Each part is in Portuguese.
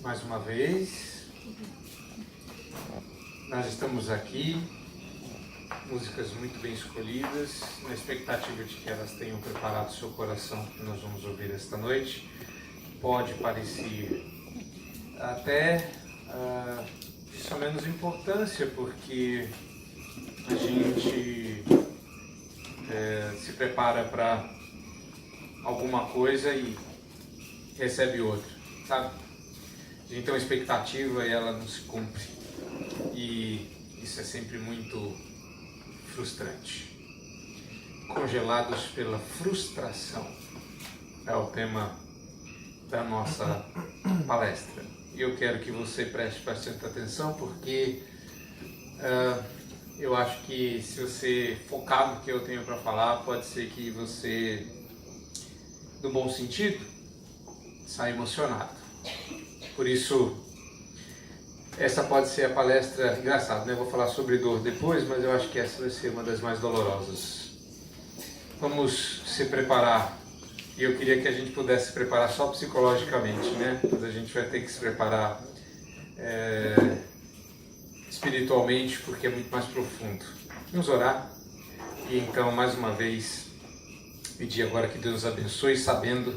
mais uma vez. Nós estamos aqui, músicas muito bem escolhidas, na expectativa de que elas tenham preparado seu coração para o que nós vamos ouvir esta noite. Pode parecer até de só menos importância, porque a gente se prepara para alguma coisa e recebe outra, sabe? A gente tem uma expectativa e ela não se cumpre, e isso é sempre muito frustrante. Congelados pela frustração é o tema da nossa palestra. E eu quero que você preste bastante atenção, porque eu acho que se você focar no que eu tenho para falar, pode ser que você, no bom sentido, saia emocionado. Por isso, essa pode ser a palestra engraçada, né? Eu vou falar sobre dor depois, mas eu acho que essa vai ser uma das mais dolorosas. Vamos se preparar. E eu queria que a gente pudesse se preparar só psicologicamente, né? Mas a gente vai ter que se preparar espiritualmente, porque é muito mais profundo. Vamos orar. E então, mais uma vez, pedir agora que Deus nos abençoe, sabendo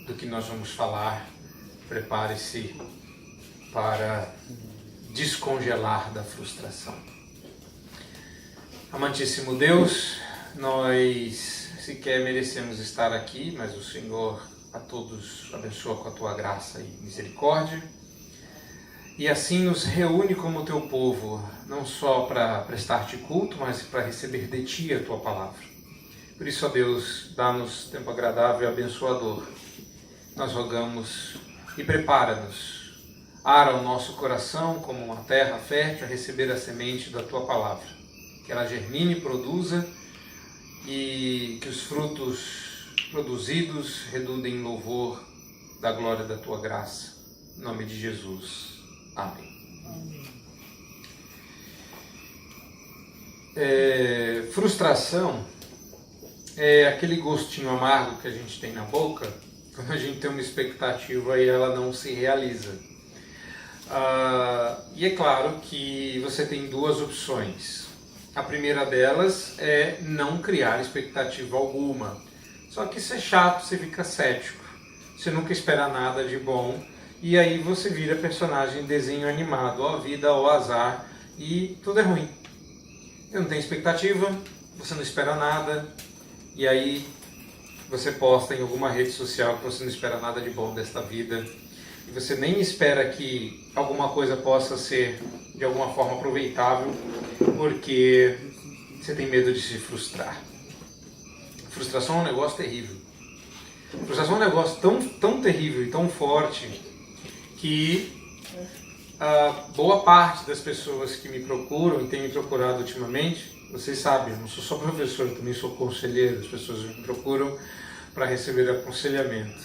do que nós vamos falar. Prepare-se para descongelar da frustração. Amantíssimo Deus, nós sequer merecemos estar aqui, mas o Senhor a todos abençoa com a tua graça e misericórdia. E assim nos reúne como teu povo, não só para prestar-te culto, mas para receber de ti a tua palavra. Por isso, ó Deus, dá-nos tempo agradável e abençoador. Nós rogamos e prepara-nos, ara o nosso coração como uma terra fértil a receber a semente da tua palavra. Que ela germine e produza, e que os frutos produzidos redundem em louvor da glória da tua graça. Em nome de Jesus. Amém. Frustração é aquele gostinho amargo que a gente tem na boca quando a gente tem uma expectativa e ela não se realiza. E é claro que você tem duas opções. A primeira delas é não criar expectativa alguma. Só que isso é chato, você fica cético. Você nunca espera nada de bom. E aí você vira personagem de desenho animado, ó vida, ó azar, e tudo é ruim. Eu não tenho expectativa, você não espera nada, e aí você posta em alguma rede social que você não espera nada de bom desta vida, e você nem espera que alguma coisa possa ser de alguma forma aproveitável, porque você tem medo de se frustrar. Frustração é um negócio terrível. Frustração é um negócio tão terrível e tão forte que boa parte das pessoas que me procuram e tem me procurado ultimamente, vocês sabem, eu não sou só professor, eu também sou conselheiro, as pessoas me procuram para receber aconselhamento.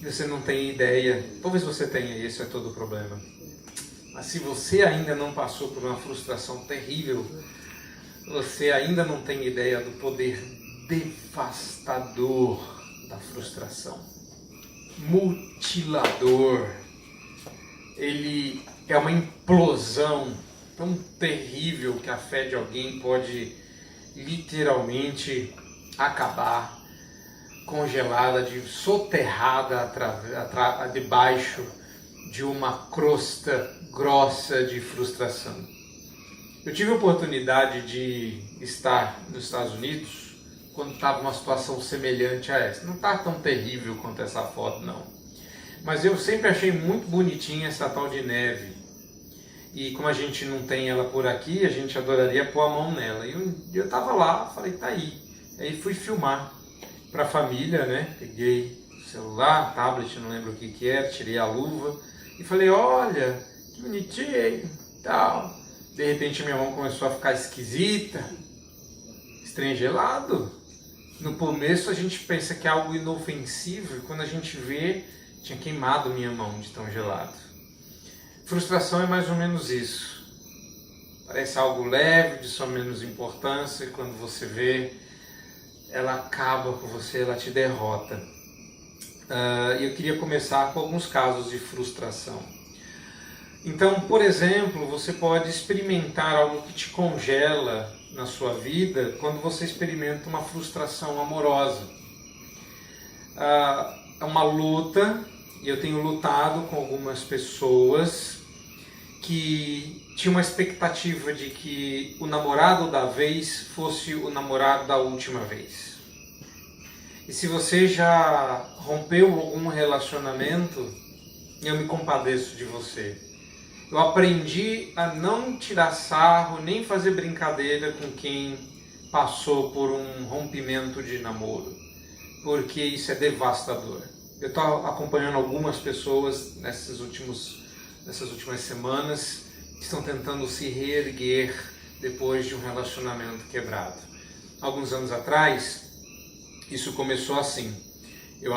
Você não tem ideia, talvez você tenha, e esse é todo o problema. Mas se você ainda não passou por uma frustração terrível, você ainda não tem ideia do poder devastador da frustração. Mutilador. Ele é uma implosão tão terrível que a fé de alguém pode literalmente acabar, congelada, soterrada debaixo de uma crosta grossa de frustração. Eu tive a oportunidade de estar nos Estados Unidos quando estava uma situação semelhante a essa. Não está tão terrível quanto essa foto, não. Mas eu sempre achei muito bonitinha essa tal de neve. E como a gente não tem ela por aqui, a gente adoraria pôr a mão nela. E eu estava lá, falei, tá aí. Aí fui filmar para a família, né? Peguei o celular, tablet, não lembro o que era, tirei a luva e falei, olha, que bonitinho, tal. De repente minha mão começou a ficar esquisita, estranho gelado. No começo a gente pensa que é algo inofensivo e quando a gente vê, tinha queimado minha mão de tão gelado. Frustração é mais ou menos isso. Parece algo leve, de só menos importância, e quando você vê, ela acaba com você, ela te derrota. eu queria começar com alguns casos de frustração. Então, por exemplo, você pode experimentar algo que te congela na sua vida quando você experimenta uma frustração amorosa. É uma luta, e eu tenho lutado com algumas pessoas que tinham uma expectativa de que o namorado da vez fosse o namorado da última vez. E se você já rompeu algum relacionamento, eu me compadeço de você. Eu aprendi a não tirar sarro, nem fazer brincadeira com quem passou por um rompimento de namoro, porque isso é devastador. Eu estou acompanhando algumas pessoas nessas últimas semanas que estão tentando se reerguer depois de um relacionamento quebrado. Alguns anos atrás, isso começou assim. Eu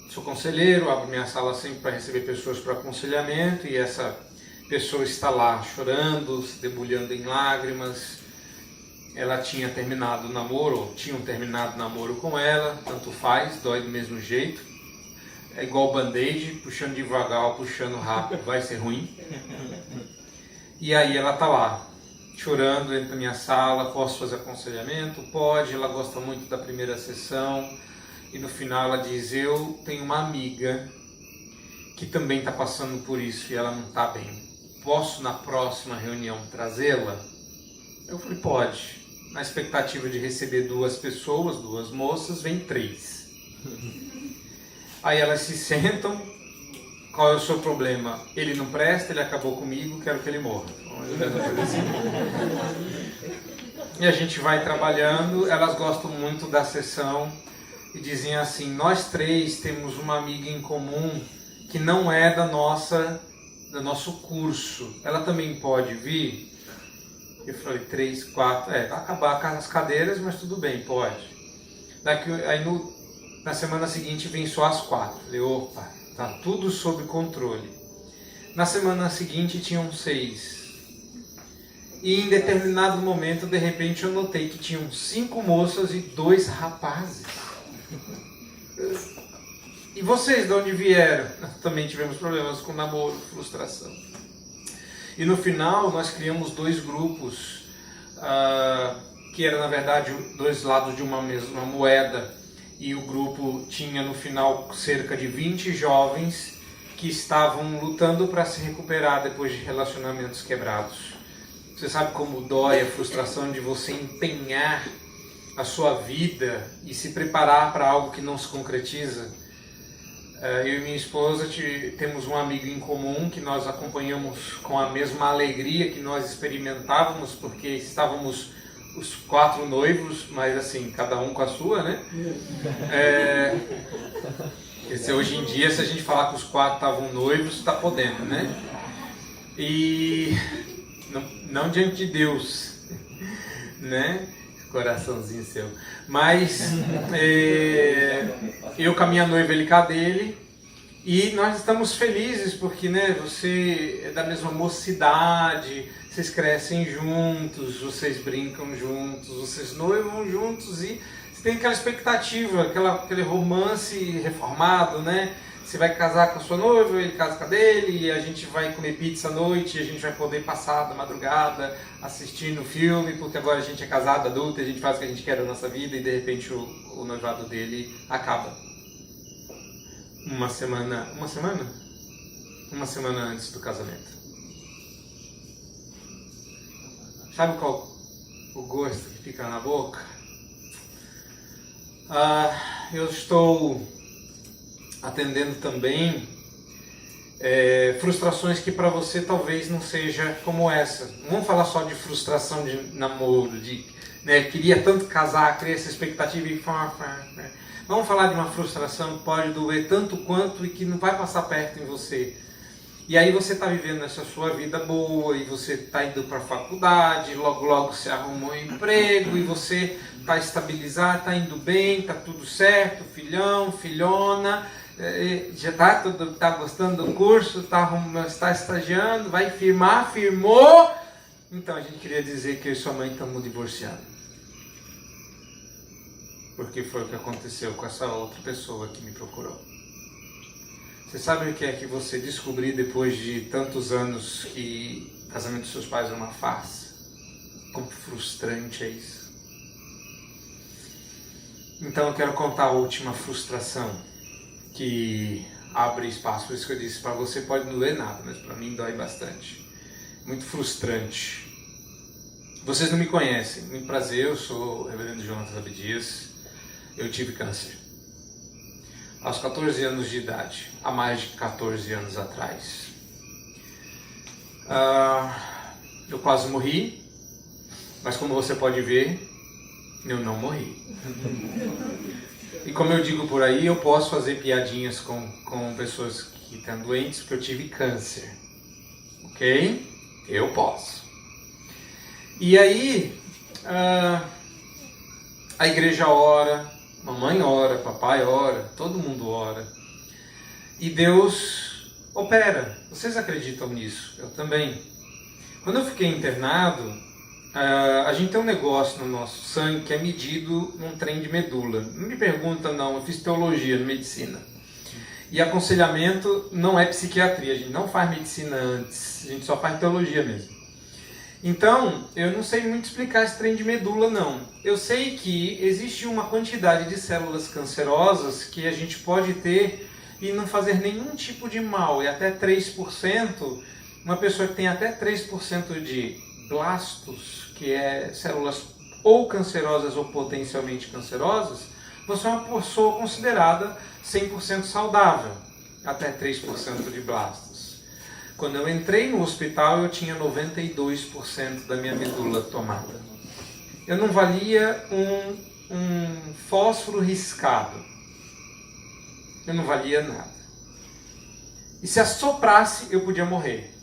sou conselheiro, abro minha sala sempre para receber pessoas para aconselhamento, e essa pessoa está lá chorando, se debulhando em lágrimas. Ela tinha terminado o namoro, ou tinham terminado o namoro com ela, tanto faz, dói do mesmo jeito. É igual band-aid, puxando devagar ou puxando rápido, vai ser ruim. E aí ela está lá, chorando dentro da minha sala. Posso fazer aconselhamento? Pode. Ela gosta muito da primeira sessão. E no final ela diz: eu tenho uma amiga que também está passando por isso e ela não está bem. Posso na próxima reunião trazê-la? Eu falei: pode. Na expectativa de receber 2 pessoas, 2 moças, vem 3. Aí elas se sentam. Qual é o seu problema? Ele não presta, ele acabou comigo, quero que ele morra. E a gente vai trabalhando. Elas gostam muito da sessão e dizem assim: nós 3 temos uma amiga em comum que não é do nosso curso. Ela também pode vir? Eu falei: 3, 4, vai acabar com as cadeiras, mas tudo bem, pode. Na semana seguinte vem só as 4. Falei: opa, tá tudo sob controle. Na semana seguinte tinham 6. E em determinado momento, de repente, eu notei que tinham 5 moças e 2 rapazes. E vocês, de onde vieram? Também tivemos problemas com namoro, frustração. E no final nós criamos 2 grupos, que eram na verdade 2 lados de uma mesma moeda. E o grupo tinha no final cerca de 20 jovens que estavam lutando para se recuperar depois de relacionamentos quebrados. Você sabe como dói a frustração de você empenhar a sua vida e se preparar para algo que não se concretiza? Eu e minha esposa temos um amigo em comum que nós acompanhamos com a mesma alegria que nós experimentávamos, porque estávamos os 4 noivos, mas assim, cada um com a sua, né? Hoje em dia, se a gente falar que os 4 estavam noivos, está podendo, né? E não diante de Deus, né? Coraçãozinho seu. Mas eu com a minha noiva, ele com a dele, e nós estamos felizes porque, né, você é da mesma mocidade, vocês crescem juntos, vocês brincam juntos, vocês noivam juntos, e você tem aquela expectativa, aquele romance reformado, né? Você vai casar com a sua noiva, ele casa com a dele, e a gente vai comer pizza à noite, e a gente vai poder passar da madrugada assistindo filme, porque agora a gente é casado, adulto, e a gente faz o que a gente quer da nossa vida, e de repente o noivado dele acaba. Uma semana antes do casamento. Sabe qual o gosto que fica na boca? Eu estou atendendo também frustrações que para você talvez não seja como essa. Não vamos falar só de frustração de namoro, queria tanto casar, criar essa expectativa e vamos falar de uma frustração que pode doer tanto quanto e que não vai passar perto em você. E aí você está vivendo essa sua vida boa, e você está indo para a faculdade, logo logo você arrumou um emprego, e você está estabilizado, está indo bem, está tudo certo, filhão, filhona, já está gostando do curso, está estagiando, vai firmar, firmou. Então a gente queria dizer que eu e sua mãe estamos divorciando. porque foi o que aconteceu com essa outra pessoa que me procurou. Você sabe o que é que você descobrir depois de tantos anos que o casamento dos seus pais é uma farsa? Como frustrante é isso? Então eu quero contar a última frustração que abre espaço. Por isso que eu disse, para você pode não doer nada, mas para mim dói bastante. Muito frustrante. Vocês não me conhecem. Muito prazer, eu sou o reverendo Jonatas Abdias. Eu tive câncer. Aos 14 anos de idade, há mais de 14 anos atrás. Eu quase morri, mas como você pode ver, eu não morri. E como eu digo por aí, eu posso fazer piadinhas com pessoas que estão doentes, porque eu tive câncer. Ok? Eu posso. E aí, a igreja ora, mamãe ora, papai ora, todo mundo ora. E Deus opera. Vocês acreditam nisso? Eu também. Quando eu fiquei internado, a gente tem um negócio no nosso sangue que é medido num trem de medula. Não me pergunta não, eu fiz teologia, medicina. E aconselhamento não é psiquiatria, a gente não faz medicina antes, a gente só faz teologia mesmo. Então, eu não sei muito explicar esse trem de medula não. Eu sei que existe uma quantidade de células cancerosas que a gente pode ter e não fazer nenhum tipo de mal. E até 3%, uma pessoa que tem até 3% de blastos, que é células ou cancerosas ou potencialmente cancerosas, você é uma pessoa considerada 100% saudável, até 3% de blastos. Quando eu entrei no hospital, eu tinha 92% da minha medula tomada. Eu não valia um fósforo riscado. Eu não valia nada. E se assoprasse, eu podia morrer.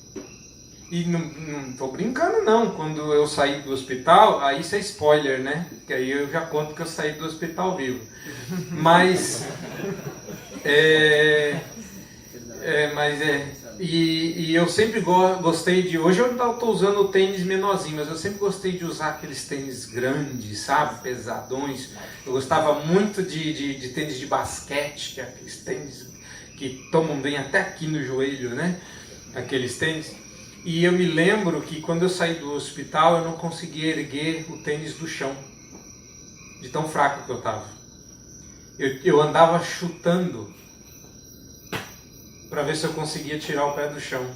E não estou brincando não, quando eu saí do hospital, aí isso é spoiler, né? Que aí eu já conto que eu saí do hospital vivo. Mas, e eu sempre gostei de, hoje eu estou usando o tênis menorzinho, mas eu sempre gostei de usar aqueles tênis grandes, sabe? Pesadões. Eu gostava muito de tênis de basquete, que é aqueles tênis que tomam bem até aqui no joelho, né? Aqueles tênis. E eu me lembro que quando eu saí do hospital, eu não conseguia erguer o tênis do chão, de tão fraco que eu estava. Eu andava chutando para ver se eu conseguia tirar o pé do chão.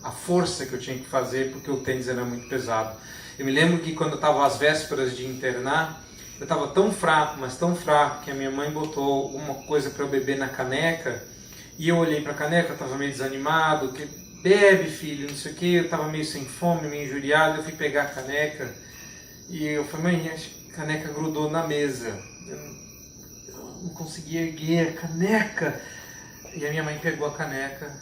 A força que eu tinha que fazer, porque o tênis era muito pesado. Eu me lembro que quando eu estava às vésperas de internar, eu estava tão fraco, mas tão fraco, que a minha mãe botou alguma coisa para eu beber na caneca, e eu olhei para a caneca, eu estava meio desanimado, bebe, filho, não sei o que, eu estava meio sem fome, meio injuriado, eu fui pegar a caneca e eu falei, mãe, a caneca grudou na mesa, eu não conseguia erguer a caneca, e a minha mãe pegou a caneca,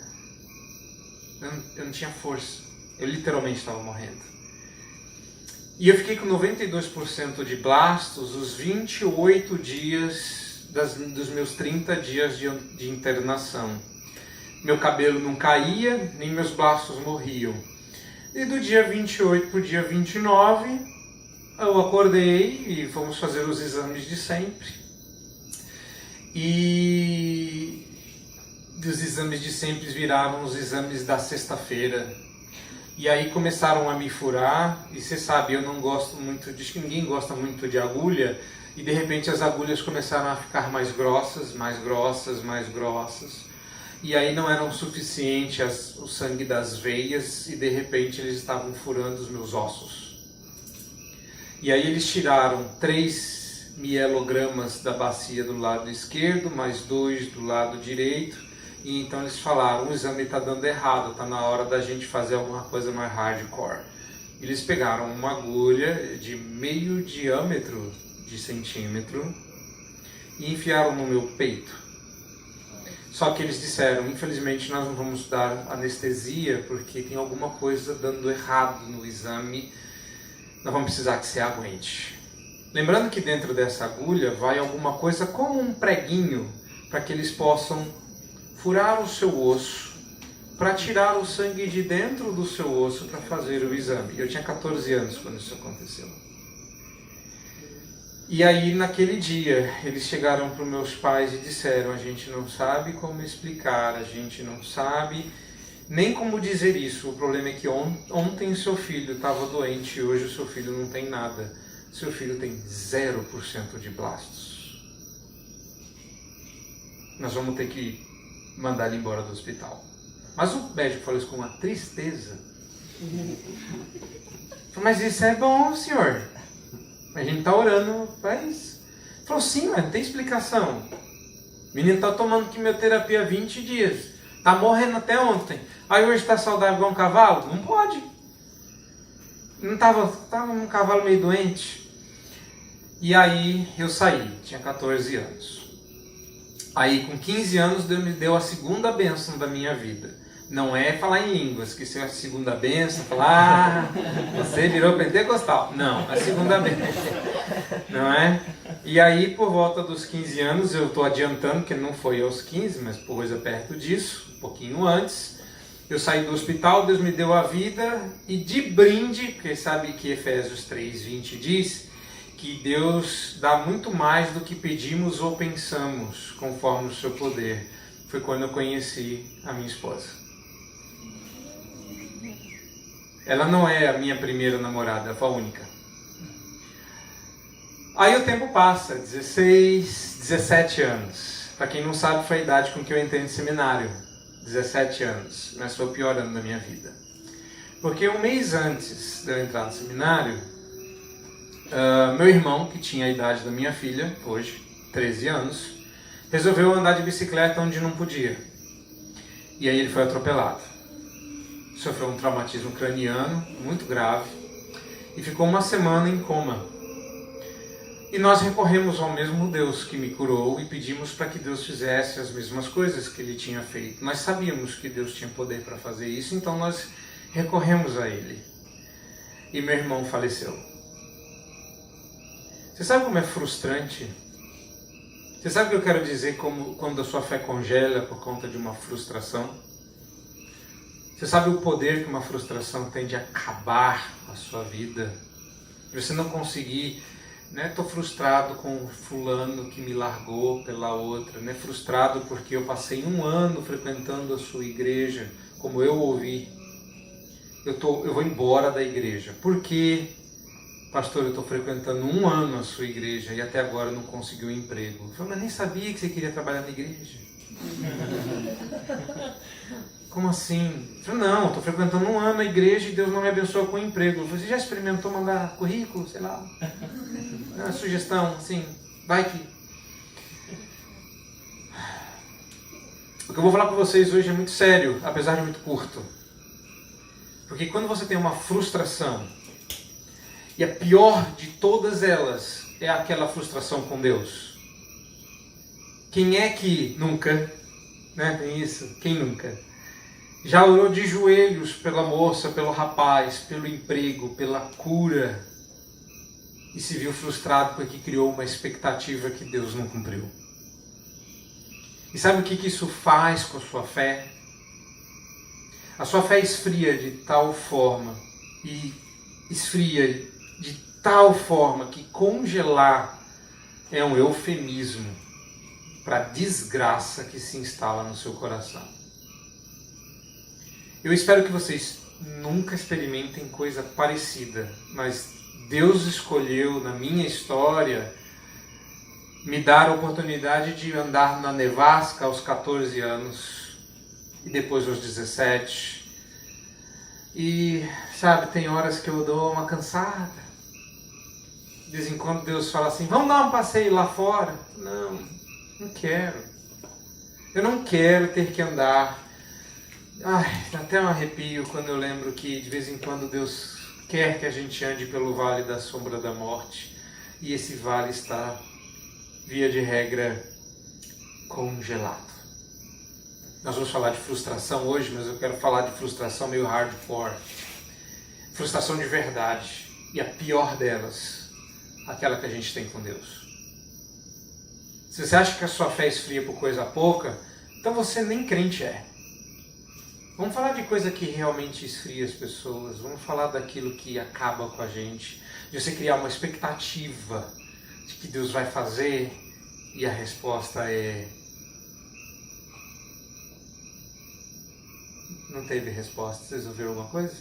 eu não tinha força, eu literalmente estava morrendo. E eu fiquei com 92% de blastos os 28 dias dos meus 30 dias de internação. Meu cabelo não caía, nem meus blastos morriam. E do dia 28 para o dia 29, eu acordei e fomos fazer os exames de sempre. E os exames de sempre viraram os exames da sexta-feira. E aí começaram a me furar, e você sabe, eu não gosto muito, diz que ninguém gosta muito de agulha, e de repente as agulhas começaram a ficar mais grossas, mais grossas, mais grossas. E aí não eram suficiente o sangue das veias e de repente eles estavam furando os meus ossos. E aí eles tiraram 3 mielogramas da bacia do lado esquerdo, mais 2 do lado direito. E então eles falaram, o exame está dando errado, está na hora da gente fazer alguma coisa mais hardcore. Eles pegaram uma agulha de meio diâmetro de centímetro e enfiaram no meu peito. Só que eles disseram, infelizmente nós não vamos dar anestesia porque tem alguma coisa dando errado no exame, nós vamos precisar que você aguente. Lembrando que dentro dessa agulha vai alguma coisa como um preguinho para que eles possam furar o seu osso, para tirar o sangue de dentro do seu osso para fazer o exame. Eu tinha 14 anos quando isso aconteceu. E aí, naquele dia, eles chegaram para os meus pais e disseram: a gente não sabe como explicar, a gente não sabe nem como dizer isso. O problema é que ontem seu filho estava doente e hoje o seu filho não tem nada. Seu filho tem 0% de blastos. Nós vamos ter que mandar ele embora do hospital. Mas o médico falou isso com uma tristeza. Mas isso é bom, senhor. A gente está orando para isso. Ele falou: sim, mas não tem explicação. O menino está tomando quimioterapia há 20 dias. Está morrendo até ontem. Aí hoje está saudável igual um cavalo? Não pode. Não estava um cavalo meio doente. E aí eu saí, tinha 14 anos. Aí com 15 anos Deus me deu a segunda bênção da minha vida. Não é falar em línguas, que isso é a segunda bênção, falar, você virou pentecostal. Não, a segunda bênção. Não é? E aí por volta dos 15 anos, eu estou adiantando, que não foi aos 15, mas coisa perto disso, um pouquinho antes, eu saí do hospital, Deus me deu a vida, e de brinde, porque sabe que Efésios 3:20 diz que Deus dá muito mais do que pedimos ou pensamos, conforme o seu poder. Foi quando eu conheci a minha esposa. Ela não é a minha primeira namorada, foi a única. Aí o tempo passa, 16, 17 anos. Para quem não sabe, foi a idade com que eu entrei no seminário. 17 anos, mas foi o pior ano da minha vida. Porque um mês antes de eu entrar no seminário, meu irmão, que tinha a idade da minha filha, hoje, 13 anos, resolveu andar de bicicleta onde não podia. E aí ele foi atropelado. Sofreu um traumatismo craniano muito grave e ficou uma semana em coma. E nós recorremos ao mesmo Deus que me curou e pedimos para que Deus fizesse as mesmas coisas que Ele tinha feito. Nós sabíamos que Deus tinha poder para fazer isso, então nós recorremos a Ele. E meu irmão faleceu. Você sabe como é frustrante? Você sabe o que eu quero dizer quando a sua fé congela por conta de uma frustração? Você sabe o poder que uma frustração tem de acabar com a sua vida? De você não conseguir, né? Estou frustrado com fulano que me largou pela outra, né? Frustrado porque eu passei 1 ano frequentando a sua igreja, como eu ouvi. Eu vou embora da igreja. Por quê? Pastor, eu estou frequentando 1 ano a sua igreja e até agora não consegui um emprego. Eu falei: mas nem sabia que você queria trabalhar na igreja. Como assim? Eu falei: não, estou frequentando 1 ano a igreja e Deus não me abençoou com um emprego. Eu falei: você já experimentou mandar currículo, sei lá? Uma sugestão, assim, vai que... O que eu vou falar com vocês hoje é muito sério, apesar de muito curto. Porque quando você tem uma frustração, e a pior de todas elas é aquela frustração com Deus. Quem é que nunca, né, tem isso? Quem nunca? Já orou de joelhos pela moça, pelo rapaz, pelo emprego, pela cura, e se viu frustrado porque criou uma expectativa que Deus não cumpriu. E sabe o que isso faz com a sua fé? A sua fé esfria de tal forma, e esfria de tal forma que congelar é um eufemismo para a desgraça que se instala no seu coração. Eu espero que vocês nunca experimentem coisa parecida, mas Deus escolheu na minha história me dar a oportunidade de andar na nevasca aos 14 anos e depois aos 17. E, sabe, tem horas que eu dou uma cansada. De vez em quando Deus fala assim: vamos dar um passeio lá fora? Não quero. Eu não quero ter que andar. Ai, dá até um arrepio quando eu lembro que de vez em quando Deus quer que a gente ande pelo vale da sombra da morte. E esse vale está, via de regra, congelado. Nós vamos falar de frustração hoje, mas eu quero falar de frustração meio hardcore. Frustração de verdade. E a pior delas, aquela que a gente tem com Deus. Se você acha que a sua fé esfria por coisa pouca, então você nem crente é. Vamos falar de coisa que realmente esfria as pessoas. Vamos falar daquilo que acaba com a gente. De você criar uma expectativa de que Deus vai fazer, e a resposta é: não teve resposta. Vocês ouviram alguma coisa?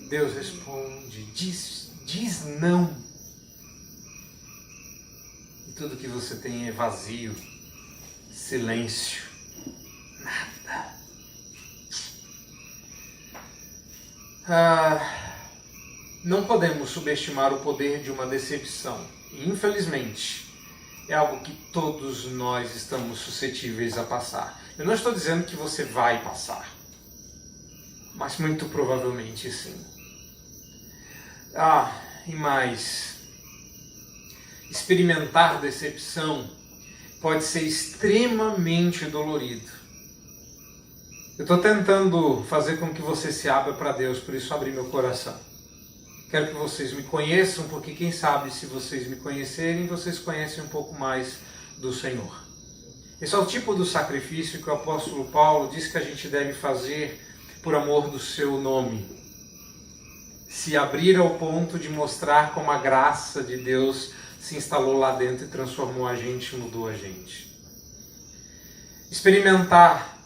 Deus responde, diz não. E tudo que você tem é vazio, silêncio, nada. Não podemos subestimar o poder de uma decepção. Infelizmente, é algo que todos nós estamos suscetíveis a passar. Eu não estou dizendo que você vai passar, mas muito provavelmente sim. E mais, experimentar decepção pode ser extremamente dolorido. Eu estou tentando fazer com que você se abra para Deus, por isso abri meu coração. Quero que vocês me conheçam, porque quem sabe se vocês me conhecerem, vocês conhecem um pouco mais do Senhor. Esse é o tipo do sacrifício que o apóstolo Paulo diz que a gente deve fazer por amor do seu nome. Se abrir ao ponto de mostrar como a graça de Deus se instalou lá dentro e transformou a gente, mudou a gente. Experimentar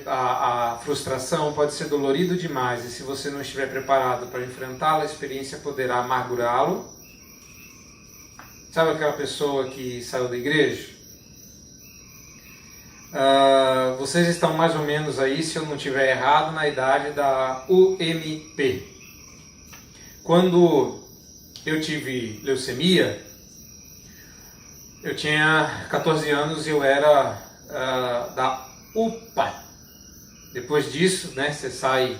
a frustração pode ser dolorido demais, e se você não estiver preparado para enfrentá-la, a experiência poderá amargurá-lo. Sabe aquela pessoa que saiu da igreja? Vocês estão mais ou menos aí, se eu não estiver errado, na idade da UMP. Quando eu tive leucemia, eu tinha 14 anos e eu era da UPA. Depois disso, né, você sai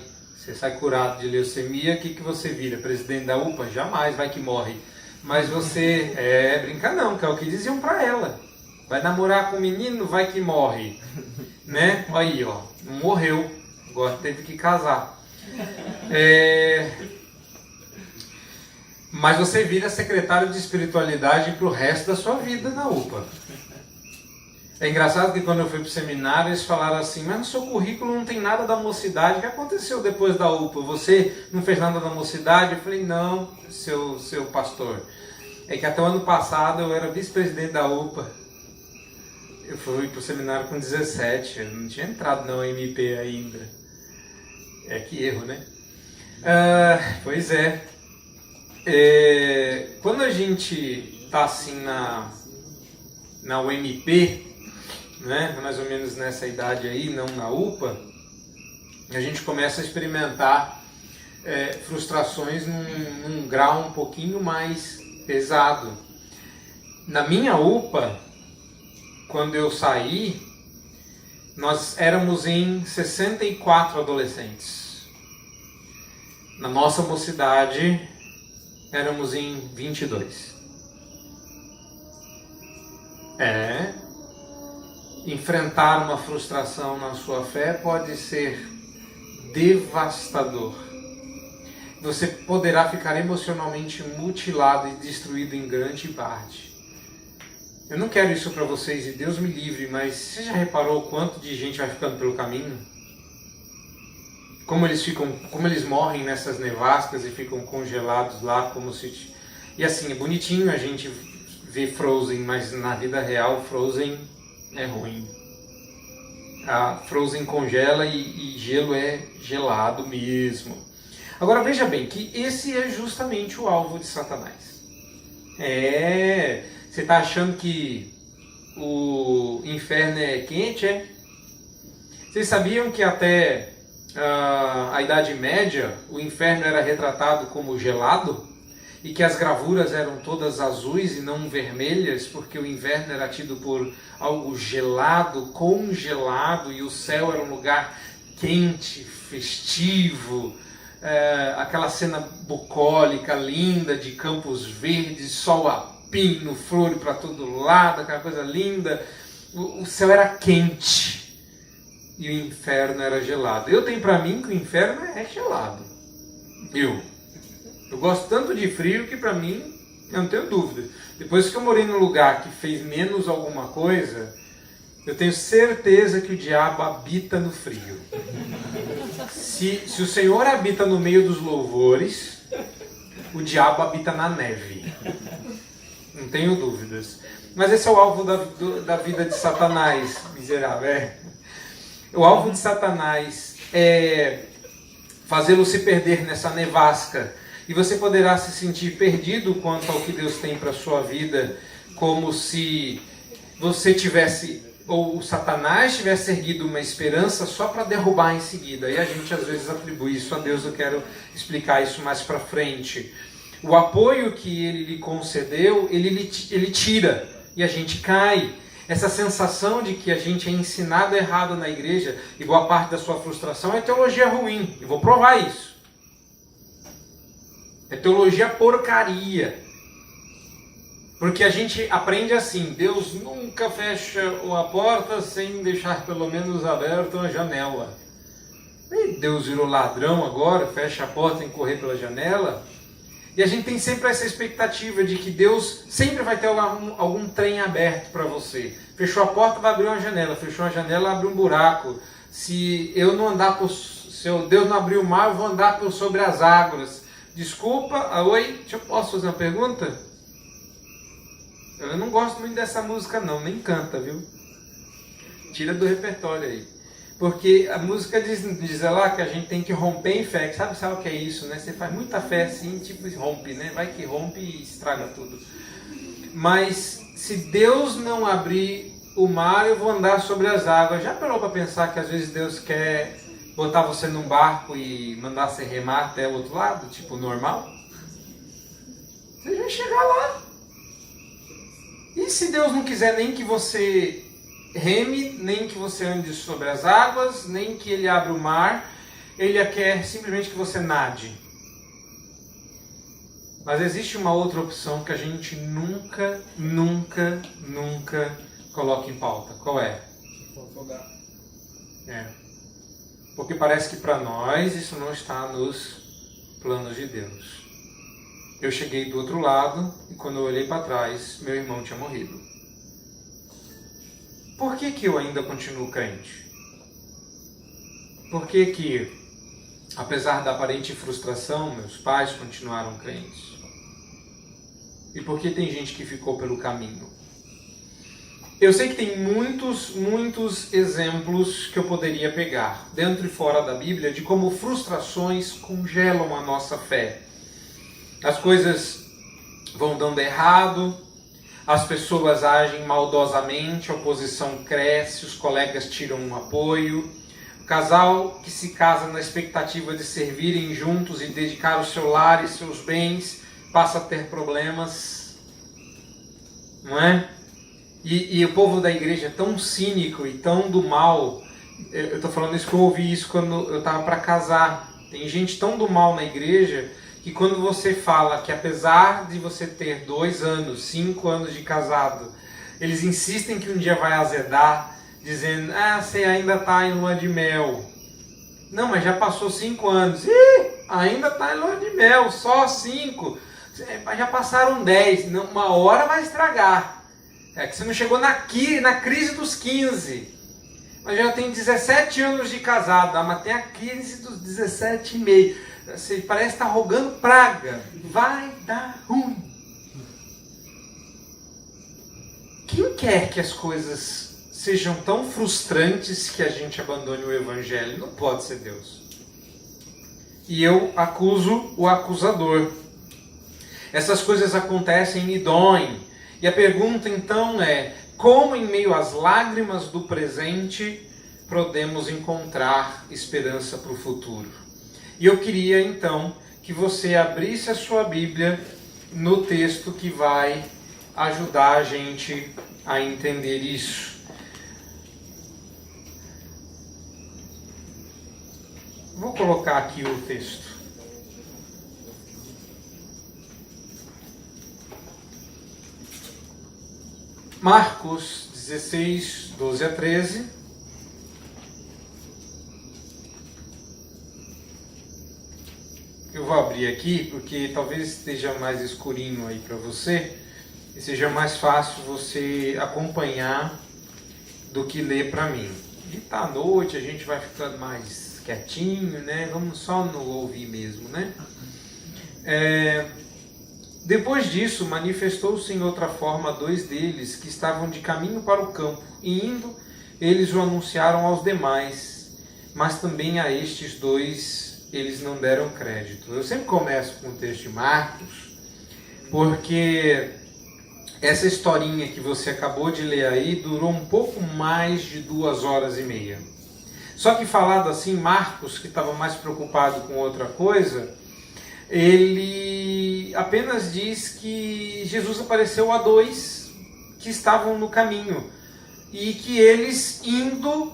curado de leucemia, o que você vira? Presidente da UPA? Jamais, vai que morre. Mas você, brinca não, que é o que diziam pra ela. Vai namorar com o menino, vai que morre. Né? Aí, ó, não morreu, agora teve que casar. Mas você vira secretário de espiritualidade pro resto da sua vida na UPA. É engraçado que quando eu fui para o seminário, eles falaram assim: mas no seu currículo não tem nada da mocidade. O que aconteceu depois da UPA? Você não fez nada da mocidade? Eu falei: não, seu pastor. É que até o ano passado eu era vice-presidente da UPA. Eu fui para o seminário com 17, eu não tinha entrado na UMP ainda. Que erro, né? Pois é. Quando a gente está assim na UMP, né, mais ou menos nessa idade aí, não na UPA, a gente começa a experimentar frustrações num grau um pouquinho mais pesado. Na minha UPA, quando eu saí, nós éramos em 64 adolescentes. Na nossa mocidade, éramos em 22. Enfrentar uma frustração na sua fé pode ser devastador. Você poderá ficar emocionalmente mutilado e destruído em grande parte. Eu não quero isso para vocês, e Deus me livre, mas você já reparou o quanto de gente vai ficando pelo caminho? Como eles morrem nessas nevascas e ficam congelados lá, como se... E assim, é bonitinho a gente ver Frozen, mas na vida real Frozen é ruim. A Frozen congela e gelo é gelado mesmo. Agora veja bem que esse é justamente o alvo de Satanás. Você está achando que o inferno é quente, Vocês sabiam que até a Idade Média o inferno era retratado como gelado? E que as gravuras eram todas azuis e não vermelhas, porque o inverno era tido por algo gelado, congelado, e o céu era um lugar quente, festivo, aquela cena bucólica, linda, de campos verdes, sol a pino, flor para todo lado, aquela coisa linda. O céu era quente e o inferno era gelado. Eu tenho para mim que o inferno é gelado. Eu gosto tanto de frio que para mim, eu não tenho dúvida. Depois que eu morei num lugar que fez menos alguma coisa, eu tenho certeza que o diabo habita no frio. Se o Senhor habita no meio dos louvores, o diabo habita na neve. Não não tenho dúvidas. Mas esse é o alvo da vida de Satanás, miserável. O alvo de Satanás é fazê-lo se perder nessa nevasca. E você poderá se sentir perdido quanto ao que Deus tem para a sua vida, como se você tivesse, ou o Satanás tivesse erguido uma esperança só para derrubar em seguida. E a gente às vezes atribui isso a Deus. Eu quero explicar isso mais para frente. O apoio que ele lhe concedeu, ele tira e a gente cai. Essa sensação de que a gente é ensinado errado na igreja, e boa parte da sua frustração é teologia ruim. Eu vou provar isso. É teologia porcaria. Porque a gente aprende assim: Deus nunca fecha a porta sem deixar pelo menos aberta a janela. E Deus virou ladrão agora, fecha a porta e correr pela janela. E a gente tem sempre essa expectativa de que Deus sempre vai ter algum trem aberto para você. Fechou a porta, vai abrir uma janela. Fechou a janela, abre um buraco. Se eu não andar se Deus não abrir o mar, eu vou andar sobre as águas. Desculpa, oi, posso fazer uma pergunta? Eu não gosto muito dessa música não, nem canta, viu? Tira do repertório aí. Porque a música diz lá que a gente tem que romper em fé. Sabe o que é isso, né? Você faz muita fé assim, tipo rompe, né? Vai que rompe e estraga tudo. Mas se Deus não abrir o mar, eu vou andar sobre as águas. Já parou para pensar que às vezes Deus quer botar você num barco e mandar você remar até o outro lado, tipo normal? Você vai chegar lá. E se Deus não quiser nem que você reme, nem que você ande sobre as águas, nem que Ele abra o mar, Ele quer simplesmente que você nade. Mas existe uma outra opção que a gente nunca coloca em pauta. Qual é? Porque parece que para nós isso não está nos planos de Deus. Eu cheguei do outro lado e quando eu olhei para trás, meu irmão tinha morrido. Por que eu ainda continuo crente? Por que, apesar da aparente frustração, meus pais continuaram crentes? E por que tem gente que ficou pelo caminho? Eu sei que tem muitos exemplos que eu poderia pegar, dentro e fora da Bíblia, de como frustrações congelam a nossa fé. As coisas vão dando errado, as pessoas agem maldosamente, a oposição cresce, os colegas tiram um apoio. O casal que se casa na expectativa de servirem juntos e dedicar o seu lar e seus bens passa a ter problemas, não é? E o povo da igreja é tão cínico e tão do mal. Eu estou falando isso que eu ouvi isso quando eu estava para casar. Tem gente tão do mal na igreja que quando você fala que apesar de você ter 2 anos, 5 anos de casado, eles insistem que um dia vai azedar, dizendo, você ainda está em lua de mel. Não, mas já passou 5 anos. Ainda está em lua de mel, só 5. Já passaram 10, não, uma hora vai estragar. É que você não chegou na crise dos 15. Mas já tem 17 anos de casado, mas tem a crise dos 17 e meio. Você parece estar rogando praga. Vai dar ruim. Quem quer que as coisas sejam tão frustrantes que a gente abandone o Evangelho? Não pode ser Deus. E eu acuso o acusador. Essas coisas acontecem e doem. E a pergunta então é, como em meio às lágrimas do presente podemos encontrar esperança para o futuro? E eu queria então que você abrisse a sua Bíblia no texto que vai ajudar a gente a entender isso. Vou colocar aqui o texto. Marcos 16, 12 a 13. Eu vou abrir aqui porque talvez esteja mais escurinho aí para você e seja mais fácil você acompanhar do que ler para mim. E tá à noite, a gente vai ficando mais quietinho, né? Vamos só no ouvir mesmo, né? Depois disso, manifestou-se em outra forma a dois deles, que estavam de caminho para o campo, e indo, eles o anunciaram aos demais, mas também a estes dois eles não deram crédito. Eu sempre começo com o texto de Marcos, porque essa historinha que você acabou de ler aí durou um pouco mais de 2 horas e meia. Só que falado assim, Marcos, que estava mais preocupado com outra coisa, ele apenas diz que Jesus apareceu a dois que estavam no caminho e que eles indo,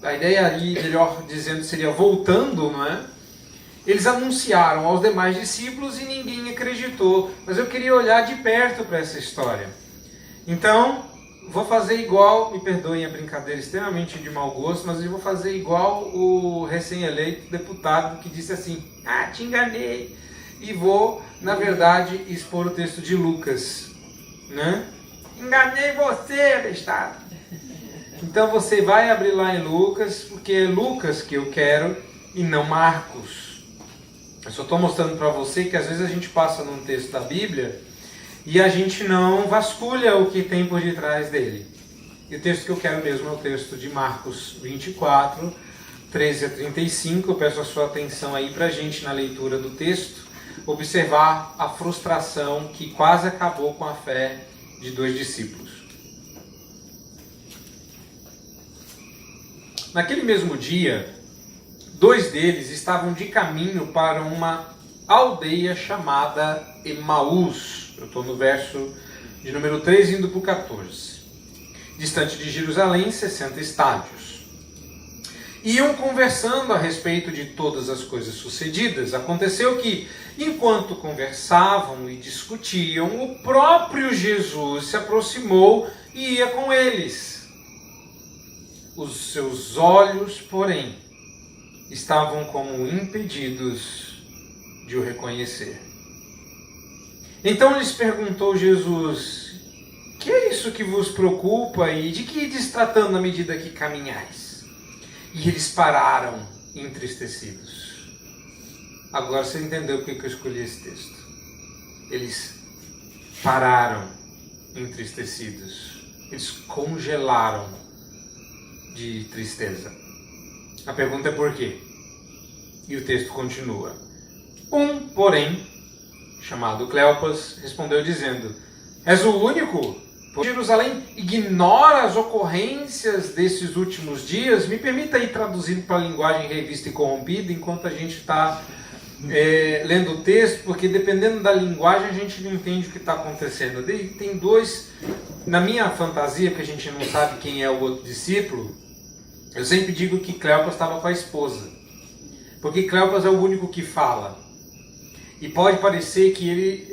a ideia ali, melhor dizendo, seria voltando, não é? Eles anunciaram aos demais discípulos e ninguém acreditou. Mas eu queria olhar de perto para essa história. Então, vou fazer igual, me perdoem a brincadeira extremamente de mau gosto, mas eu vou fazer igual o recém-eleito deputado que disse assim: ah, te enganei. E vou, na verdade, expor o texto de Lucas, né? Enganei você, bestado. Então você vai abrir lá em Lucas, porque é Lucas que eu quero e não Marcos. Eu só estou mostrando para você que às vezes a gente passa num texto da Bíblia e a gente não vasculha o que tem por detrás dele. E o texto que eu quero mesmo é o texto de Marcos 24, 13 a 35. Eu peço a sua atenção aí para a gente na leitura do texto, observar a frustração que quase acabou com a fé de dois discípulos. Naquele mesmo dia, dois deles estavam de caminho para uma aldeia chamada Emaús. Eu estou no verso de número 3, indo para o 14. Distante de Jerusalém, 60 estádios. Iam conversando a respeito de todas as coisas sucedidas. Aconteceu que, enquanto conversavam e discutiam, o próprio Jesus se aproximou e ia com eles. Os seus olhos, porém, estavam como impedidos de o reconhecer. Então lhes perguntou Jesus: que é isso que vos preocupa e de que ides tratando à medida que caminhais? E eles pararam entristecidos. Agora você entendeu por que eu escolhi esse texto. Eles pararam entristecidos. Eles congelaram de tristeza. A pergunta é por quê? E o texto continua. Porém, chamado Cleopas, respondeu dizendo: és o único? Jerusalém ignora as ocorrências desses últimos dias. Me permita ir traduzindo para a linguagem revista e corrompida enquanto a gente está lendo o texto, porque dependendo da linguagem a gente não entende o que está acontecendo. Tem dois, na minha fantasia, que a gente não sabe quem é o outro discípulo, eu sempre digo que Cleopas estava com a esposa, porque Cleopas é o único que fala. E pode parecer que ele,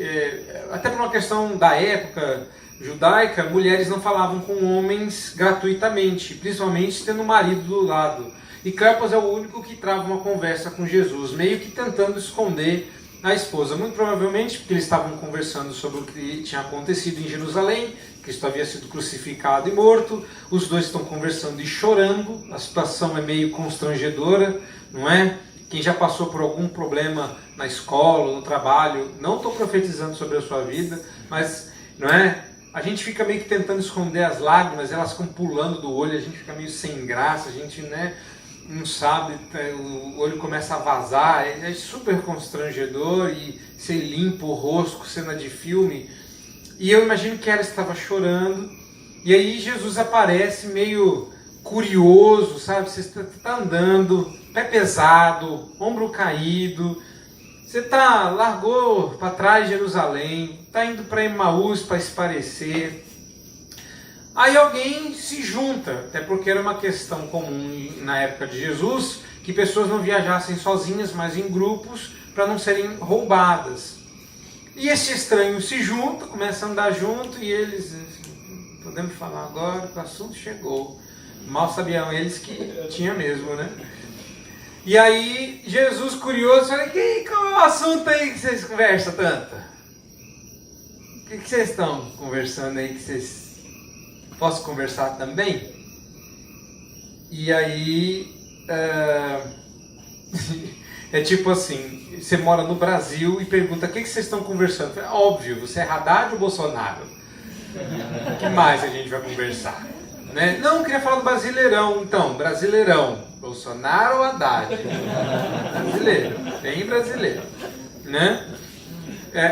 até por uma questão da época judaica, mulheres não falavam com homens gratuitamente, principalmente tendo o marido do lado. E Cleopas é o único que trava uma conversa com Jesus, meio que tentando esconder a esposa. Muito provavelmente porque eles estavam conversando sobre o que tinha acontecido em Jerusalém. Cristo havia sido crucificado e morto. Os dois estão conversando e chorando. A situação é meio constrangedora, não é? Quem já passou por algum problema na escola, no trabalho, não estou profetizando sobre a sua vida, mas, não é? A gente fica meio que tentando esconder as lágrimas, elas ficam pulando do olho, a gente fica meio sem graça, a gente, né, não sabe, o olho começa a vazar, é super constrangedor, e você limpa o rosto com cena de filme. E eu imagino que ela estava chorando, e aí Jesus aparece meio curioso, sabe? Você está andando, pé pesado, ombro caído, você largou para trás Jerusalém, está indo para Emaús para se parecer. Aí alguém se junta, até porque era uma questão comum na época de Jesus, que pessoas não viajassem sozinhas, mas em grupos, para não serem roubadas. E esse estranho se junta, começa a andar junto, e eles, podemos falar agora que o assunto chegou. Mal sabiam eles que tinha mesmo, né? E aí, Jesus, curioso, fala: qual é o assunto aí que vocês conversam tanto? O que vocês estão conversando aí que vocês... Posso conversar também? E aí, é tipo assim, você mora no Brasil e pergunta: o que vocês estão conversando? Falei, óbvio, você é Haddad ou Bolsonaro? O que mais a gente vai conversar? Né? Não, queria falar do Brasileirão. Então, Brasileirão, Bolsonaro ou Haddad? Brasileiro, bem brasileiro, né?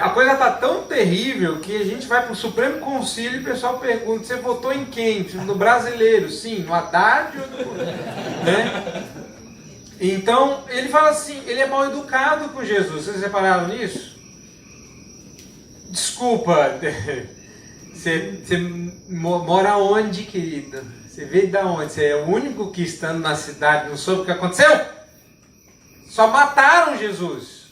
A coisa tá tão terrível que a gente vai para o Supremo Conselho e o pessoal pergunta: você votou em quem? No Brasileiro? Sim, no Haddad ou no... né? Então, ele fala assim, ele é mal educado com Jesus. Vocês repararam nisso? Desculpa, você mora onde, querido? Você veio da onde? Você é o único que estando na cidade não soube o que aconteceu? Só mataram Jesus.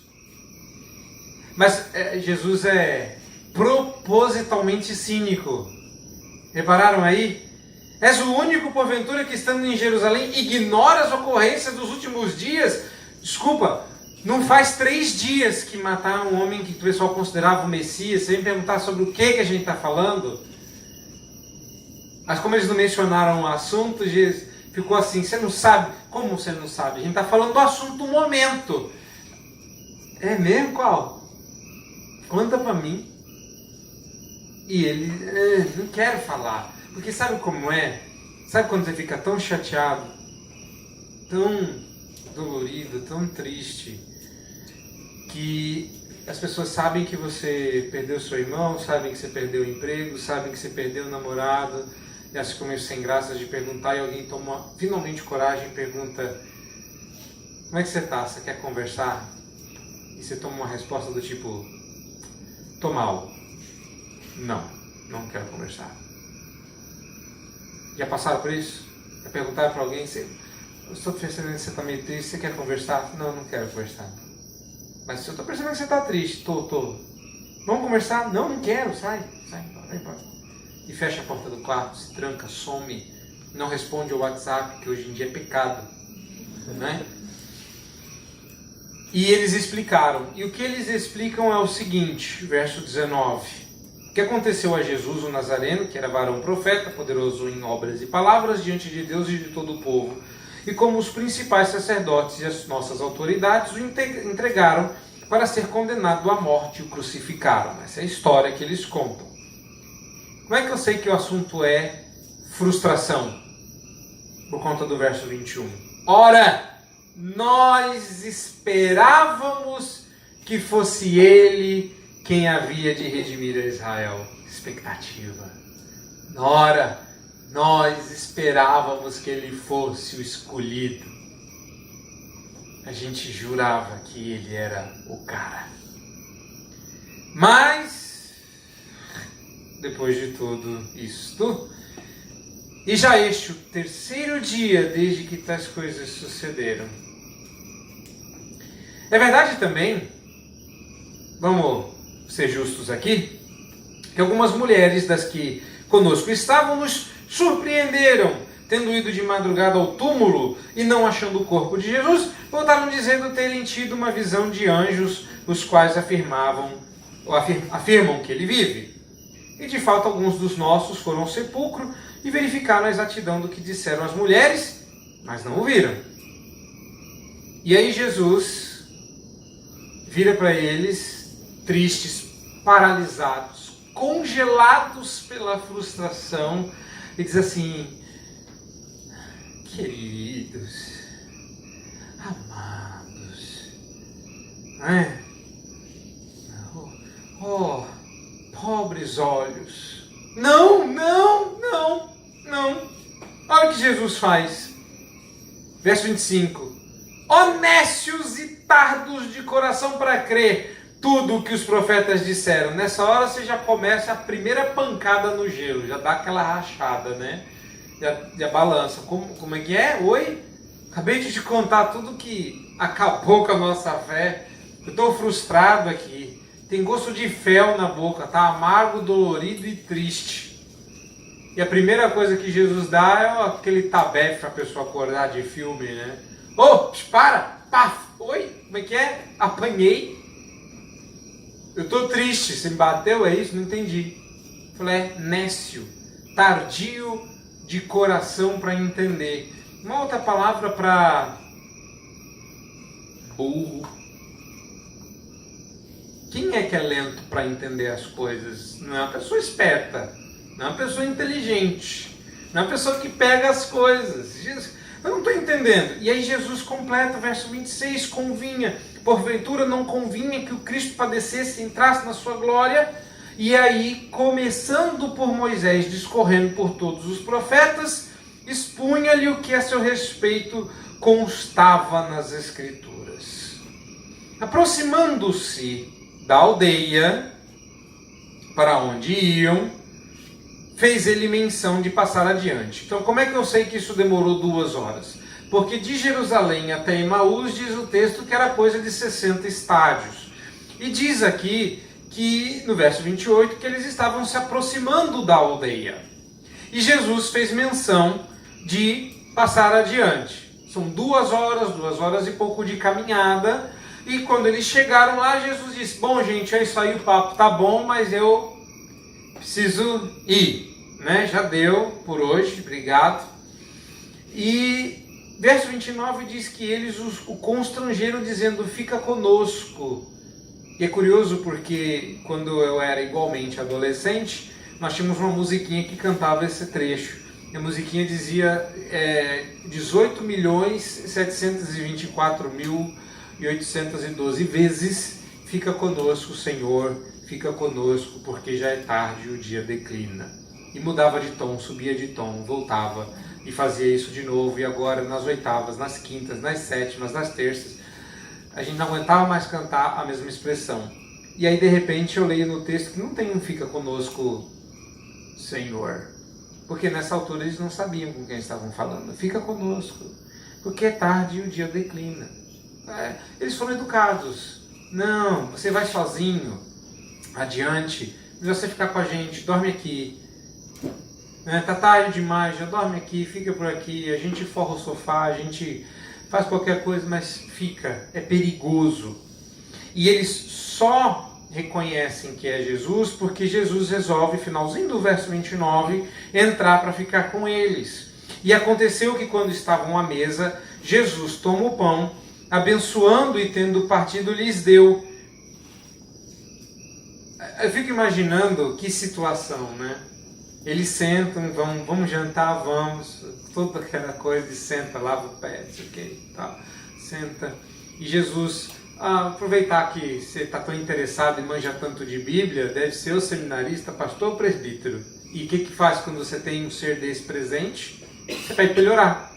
Mas Jesus é propositalmente cínico. Repararam aí? És o único, porventura, que estando em Jerusalém ignora as ocorrências dos últimos dias? Desculpa, não faz 3 dias que mataram um homem que o pessoal considerava o Messias. Você vem perguntar sobre o que a gente está falando? Mas como eles não mencionaram o assunto, Jesus ficou assim: você não sabe? Como você não sabe? A gente está falando do assunto do momento. É mesmo? Qual? Conta para mim. E ele, não quero falar. Porque sabe como é? Sabe quando você fica tão chateado, tão dolorido, tão triste, que as pessoas sabem que você perdeu seu irmão, sabem que você perdeu o emprego, sabem que você perdeu o namorado, e elas ficam meio sem graça de perguntar, e alguém toma finalmente coragem e pergunta: como é que você tá? Você quer conversar? E você toma uma resposta do tipo: tô mal. Não quero conversar. Já passaram por isso? Já perguntaram para alguém: eu estou percebendo que você está meio triste, você quer conversar? Não quero conversar. Mas eu estou percebendo que você está triste. Tô. Vamos conversar? Não quero. Sai, vai embora. E fecha a porta do quarto, se tranca, some, não responde ao WhatsApp, que hoje em dia é pecado, né? E eles explicaram. E o que eles explicam é o seguinte, verso 19. O que aconteceu a Jesus, o Nazareno, que era varão profeta, poderoso em obras e palavras diante de Deus e de todo o povo, e como os principais sacerdotes e as nossas autoridades o entregaram para ser condenado à morte e o crucificaram. Essa é a história que eles contam. Como é que eu sei que o assunto é frustração? Por conta do verso 21. Ora, nós esperávamos que fosse ele quem havia de redimir a Israel. Expectativa. Ora, nós esperávamos que ele fosse o escolhido. A gente jurava que ele era o cara. Mas, depois de tudo isto, e já este o 3º dia desde que tais coisas sucederam. É verdade também, vamos ser justos aqui, que algumas mulheres das que conosco estavam nos surpreenderam, tendo ido de madrugada ao túmulo e não achando o corpo de Jesus, voltaram dizendo terem tido uma visão de anjos, os quais afirmam que ele vive. E de fato alguns dos nossos foram ao sepulcro e verificaram a exatidão do que disseram as mulheres, mas não o viram. E aí Jesus vira para eles, tristes, paralisados, congelados pela frustração, e diz assim: queridos, amados, pobres olhos, não. Olha o que Jesus faz. Verso 25. Ó nécios e tardos de coração para crer tudo o que os profetas disseram. Nessa hora você já começa a primeira pancada no gelo, já dá aquela rachada, né? Já balança. Como é que é? Oi? Acabei de te contar tudo que acabou com a nossa fé. Eu estou frustrado aqui. Tem gosto de fel na boca, tá amargo, dolorido e triste. E a primeira coisa que Jesus dá é aquele tabefe para a pessoa acordar de filme, né? Para! Paf! Oi? Como é que é? Apanhei. Eu estou triste. Você me bateu? É isso? Não entendi. Falei, nécio, tardio de coração para entender. Uma outra palavra para burro. Quem é que é lento para entender as coisas? Não é uma pessoa esperta, não é uma pessoa inteligente, não é uma pessoa que pega as coisas. Eu não estou entendendo. E aí Jesus completa o verso 26, convinha, porventura não convinha que o Cristo padecesse e entrasse na sua glória. E aí, começando por Moisés, discorrendo por todos os profetas, expunha-lhe o que a seu respeito constava nas Escrituras. Aproximando-se da aldeia para onde iam, fez ele menção de passar adiante. Então, como é que eu sei que isso demorou 2 horas? Porque de Jerusalém até Emaús, diz o texto que era coisa de 60 estádios. E diz aqui que, no verso 28, que eles estavam se aproximando da aldeia. E Jesus fez menção de passar adiante. São 2 horas e pouco de caminhada. E quando eles chegaram lá, Jesus disse: bom, gente, é isso aí, o papo tá bom, mas eu preciso ir, né? Já deu por hoje, obrigado. E verso 29 diz que eles o constrangeram dizendo: fica conosco. E é curioso porque quando eu era igualmente adolescente, nós tínhamos uma musiquinha que cantava esse trecho. E a musiquinha dizia 18.724.812 vezes: fica conosco, Senhor, fica conosco, porque já é tarde e o dia declina. E mudava de tom, subia de tom, voltava e fazia isso de novo. E agora nas oitavas, nas quintas, nas sétimas, nas terças, a gente não aguentava mais cantar a mesma expressão. E aí de repente eu leio no texto que não tem um fica conosco, Senhor. Porque nessa altura eles não sabiam com quem estavam falando. Fica conosco, porque é tarde e o dia declina. Eles foram educados. Não, você vai sozinho, adiante, você ficar com a gente, dorme aqui. Tá tarde demais, já dorme aqui, fica por aqui, a gente forra o sofá, a gente faz qualquer coisa, mas fica, é perigoso. E eles só reconhecem que é Jesus porque Jesus resolve, finalzinho do verso 29, entrar para ficar com eles. E aconteceu que quando estavam à mesa, Jesus toma o pão, abençoando e tendo partido, lhes deu. Eu fico imaginando que situação, né? Eles sentam, vamos jantar, vamos, toda aquela coisa de senta, lava o pé, não sei o que, tal, senta. E Jesus, aproveitar que você está tão interessado e manja tanto de Bíblia, deve ser o seminarista, pastor ou presbítero. E o que faz quando você tem um ser desse presente? Você pede para ele orar.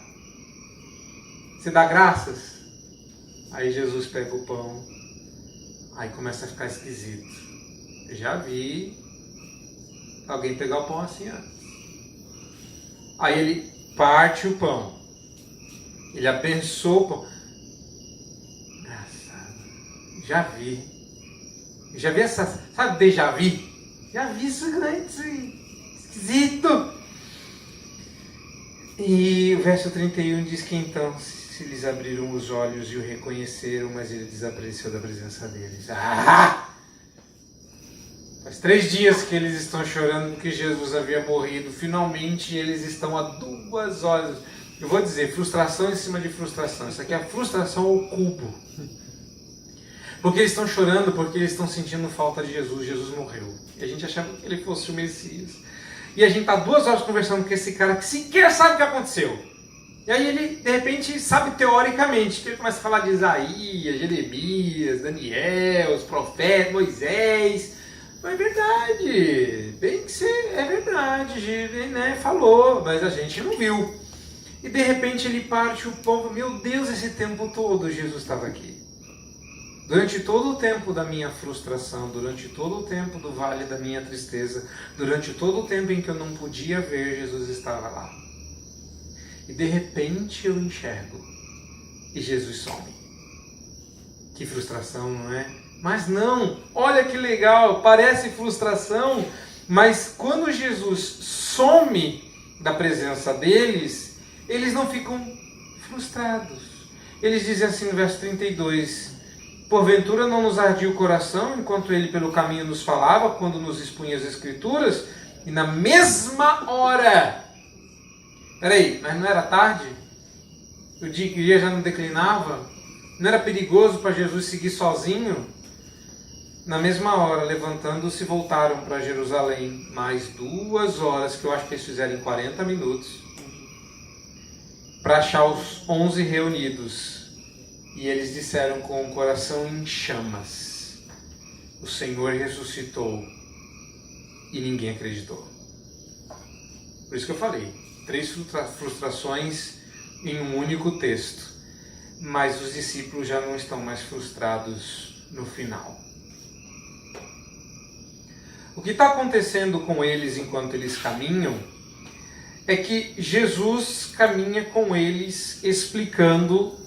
Você dá graças. Aí Jesus pega o pão, aí começa a ficar esquisito. Eu já vi alguém pegar o pão assim antes. Aí ele parte o pão. Ele abençoa o pão. Engraçado. Já vi. Já vi essa... Sabe déjà vu? Já vi isso antes. Esquisito. E o verso 31 diz que então se lhes abriram os olhos e o reconheceram, mas ele desapareceu da presença deles. Faz 3 dias que eles estão chorando porque Jesus havia morrido. Finalmente eles estão a 2 horas. Eu vou dizer, frustração em cima de frustração. Isso aqui é a frustração ao cubo. Porque eles estão chorando porque eles estão sentindo falta de Jesus. Jesus morreu. E a gente achava que ele fosse o Messias. E a gente está 2 horas conversando com esse cara que sequer sabe o que aconteceu. E aí ele, de repente, sabe teoricamente. Que ele começa a falar de Isaías, Jeremias, Daniel, os profetas, Moisés. Mas é verdade, bem que é verdade, né? Falou, mas a gente não viu. E de repente ele parte o povo, meu Deus, esse tempo todo Jesus estava aqui. Durante todo o tempo da minha frustração, durante todo o tempo do vale da minha tristeza, durante todo o tempo em que eu não podia ver, Jesus estava lá. E de repente eu enxergo e Jesus some. Que frustração, não é? Mas não, olha que legal, parece frustração, mas quando Jesus some da presença deles, eles não ficam frustrados. Eles dizem assim no verso 32, porventura não nos ardia o coração, enquanto ele pelo caminho nos falava, quando nos expunha as Escrituras, e na mesma hora... Peraí, mas não era tarde? O dia já não declinava? Não era perigoso para Jesus seguir sozinho? Na mesma hora, levantando-se, voltaram para Jerusalém. Mais 2 horas, que eu acho que eles fizeram em 40 minutos, para achar os 11 reunidos. E eles disseram com o coração em chamas: o Senhor ressuscitou. E ninguém acreditou. Por isso que eu falei, 3 frustrações em um único texto. Mas os discípulos já não estão mais frustrados no final. O que está acontecendo com eles enquanto eles caminham é que Jesus caminha com eles explicando,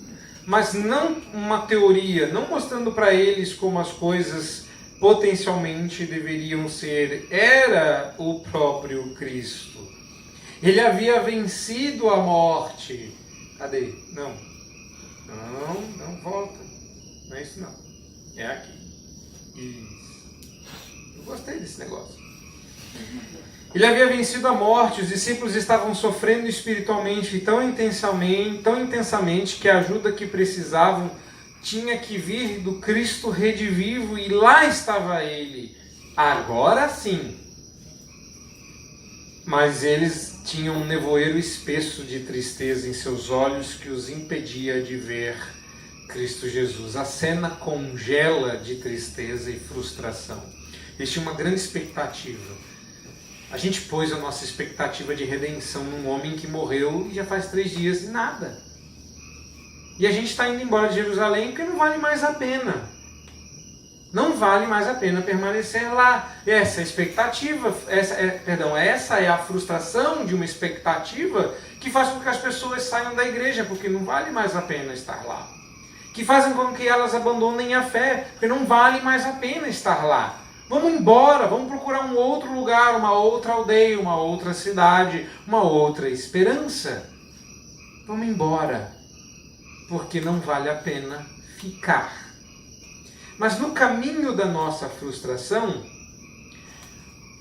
mas não uma teoria, não mostrando para eles como as coisas potencialmente deveriam ser. Era o próprio Cristo. Ele havia vencido a morte. Cadê? Não, volta. Não é isso não. É aqui. Isso. Eu gostei desse negócio. Ele havia vencido a morte, os discípulos estavam sofrendo espiritualmente tão intensamente que a ajuda que precisavam tinha que vir do Cristo redivivo, e lá estava ele. Agora sim. Mas eles tinham um nevoeiro espesso de tristeza em seus olhos que os impedia de ver Cristo Jesus. A cena congela de tristeza e frustração. Eles tinham uma grande expectativa. A gente pôs a nossa expectativa de redenção num homem que morreu e já faz 3 dias e nada. E a gente está indo embora de Jerusalém porque não vale mais a pena. Não vale mais a pena permanecer lá. Essa é a frustração de uma expectativa que faz com que as pessoas saiam da igreja, porque não vale mais a pena estar lá. Que fazem com que elas abandonem a fé, porque não vale mais a pena estar lá. Vamos embora, vamos procurar um outro lugar, uma outra aldeia, uma outra cidade, uma outra esperança. Vamos embora, porque não vale a pena ficar. Mas no caminho da nossa frustração,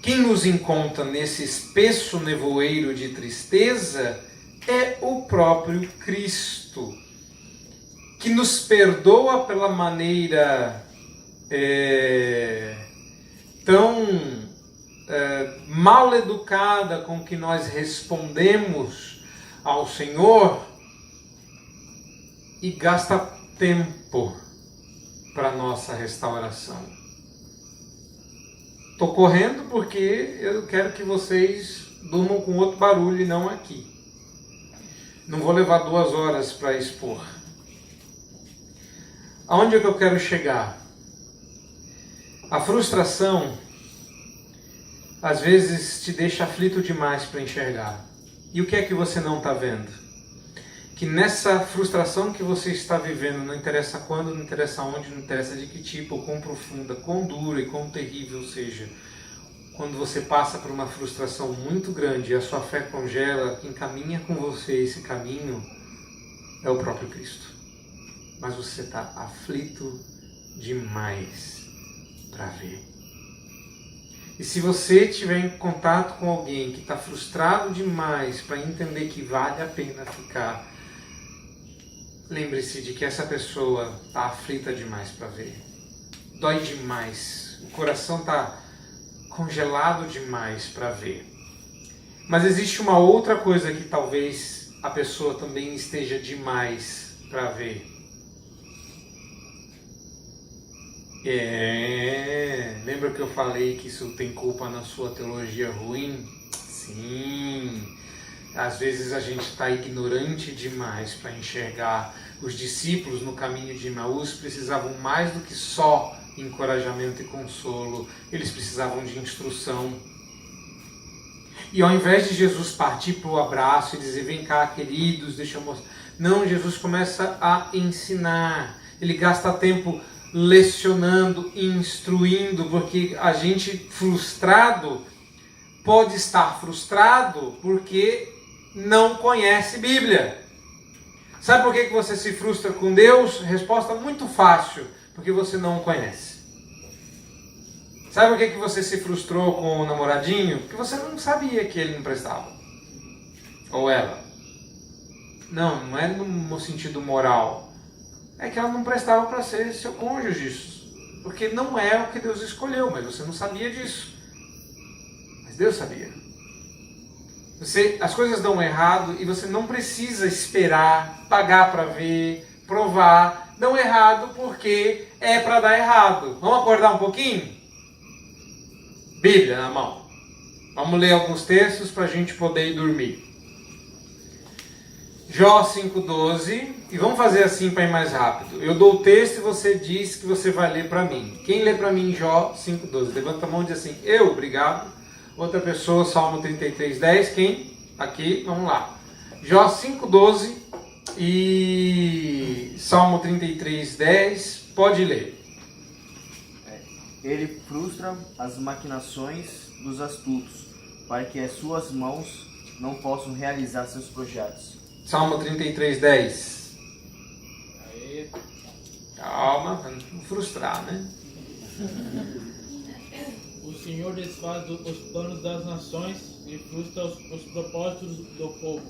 quem nos encontra nesse espesso nevoeiro de tristeza é o próprio Cristo, que nos perdoa pela maneira tão mal educada com que nós respondemos ao Senhor, e gasta tempo para nossa restauração. Estou correndo porque eu quero que vocês durmam com outro barulho e não aqui. Não vou levar 2 horas para expor. Aonde é que eu quero chegar? A frustração às vezes te deixa aflito demais para enxergar. E o que é que você não está vendo? Que nessa frustração que você está vivendo, não interessa quando, não interessa onde, não interessa de que tipo, ou quão profunda, quão dura e quão terrível seja, quando você passa por uma frustração muito grande e a sua fé congela, quem caminha com você esse caminho é o próprio Cristo. Mas você está aflito demais para ver. E se você estiver em contato com alguém que está frustrado demais para entender que vale a pena ficar, lembre-se de que essa pessoa está aflita demais para ver. Dói demais. O coração está congelado demais para ver. Mas existe uma outra coisa que talvez a pessoa também esteja demais para ver. Lembra que eu falei que isso tem culpa na sua teologia ruim? Sim. Às vezes a gente está ignorante demais para enxergar. Os discípulos no caminho de Emaús precisavam mais do que só encorajamento e consolo. Eles precisavam de instrução. E ao invés de Jesus partir para o abraço e dizer: vem cá, queridos, deixa eu mostrar. Não, Jesus começa a ensinar. Ele gasta tempo lecionando, instruindo, porque a gente frustrado pode estar frustrado porque não conhece Bíblia. Sabe por que você se frustra com Deus? Resposta muito fácil: porque você não o conhece. Sabe por que você se frustrou com o namoradinho? Porque você não sabia que ele não prestava. Ou ela. Não é no sentido moral. É que ela não prestava para ser seu cônjuge Porque não é o que Deus escolheu, mas você não sabia disso. Mas Deus sabia. As coisas dão errado e você não precisa esperar, pagar para ver, provar. Dão errado porque é para dar errado. Vamos acordar um pouquinho? Bíblia na mão. Vamos ler alguns textos para a gente poder ir dormir. Jó 5,12. E vamos fazer assim para ir mais rápido. Eu dou o texto e você diz que você vai ler para mim. Quem lê para mim Jó 5,12? Levanta a mão e diz assim: eu, obrigado. Outra pessoa, Salmo 33,10. Quem? Aqui, vamos lá. Jó 5,12 e Salmo 33,10. Pode ler. Ele frustra as maquinações dos astutos, para que as suas mãos não possam realizar seus projetos. Salmo 33,10. Aí, Calma, para não frustrar, né? o Senhor desfaz os planos das nações e frustra os propósitos do povo.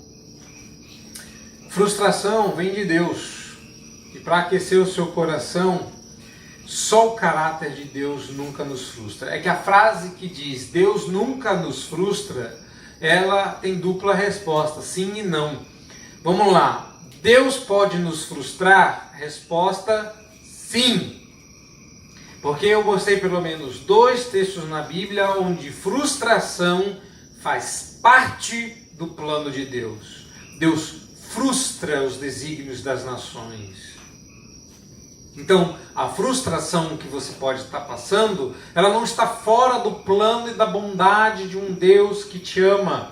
Frustração vem de Deus. E para aquecer o seu coração, só o caráter de Deus nunca nos frustra. É que a frase que diz Deus nunca nos frustra, ela tem dupla resposta, sim e não. Vamos lá. Deus pode nos frustrar? Resposta, sim. Porque eu gostei pelo menos 2 textos na Bíblia onde frustração faz parte do plano de Deus. Deus frustra os desígnios das nações. Então, a frustração que você pode estar passando, ela não está fora do plano e da bondade de um Deus que te ama.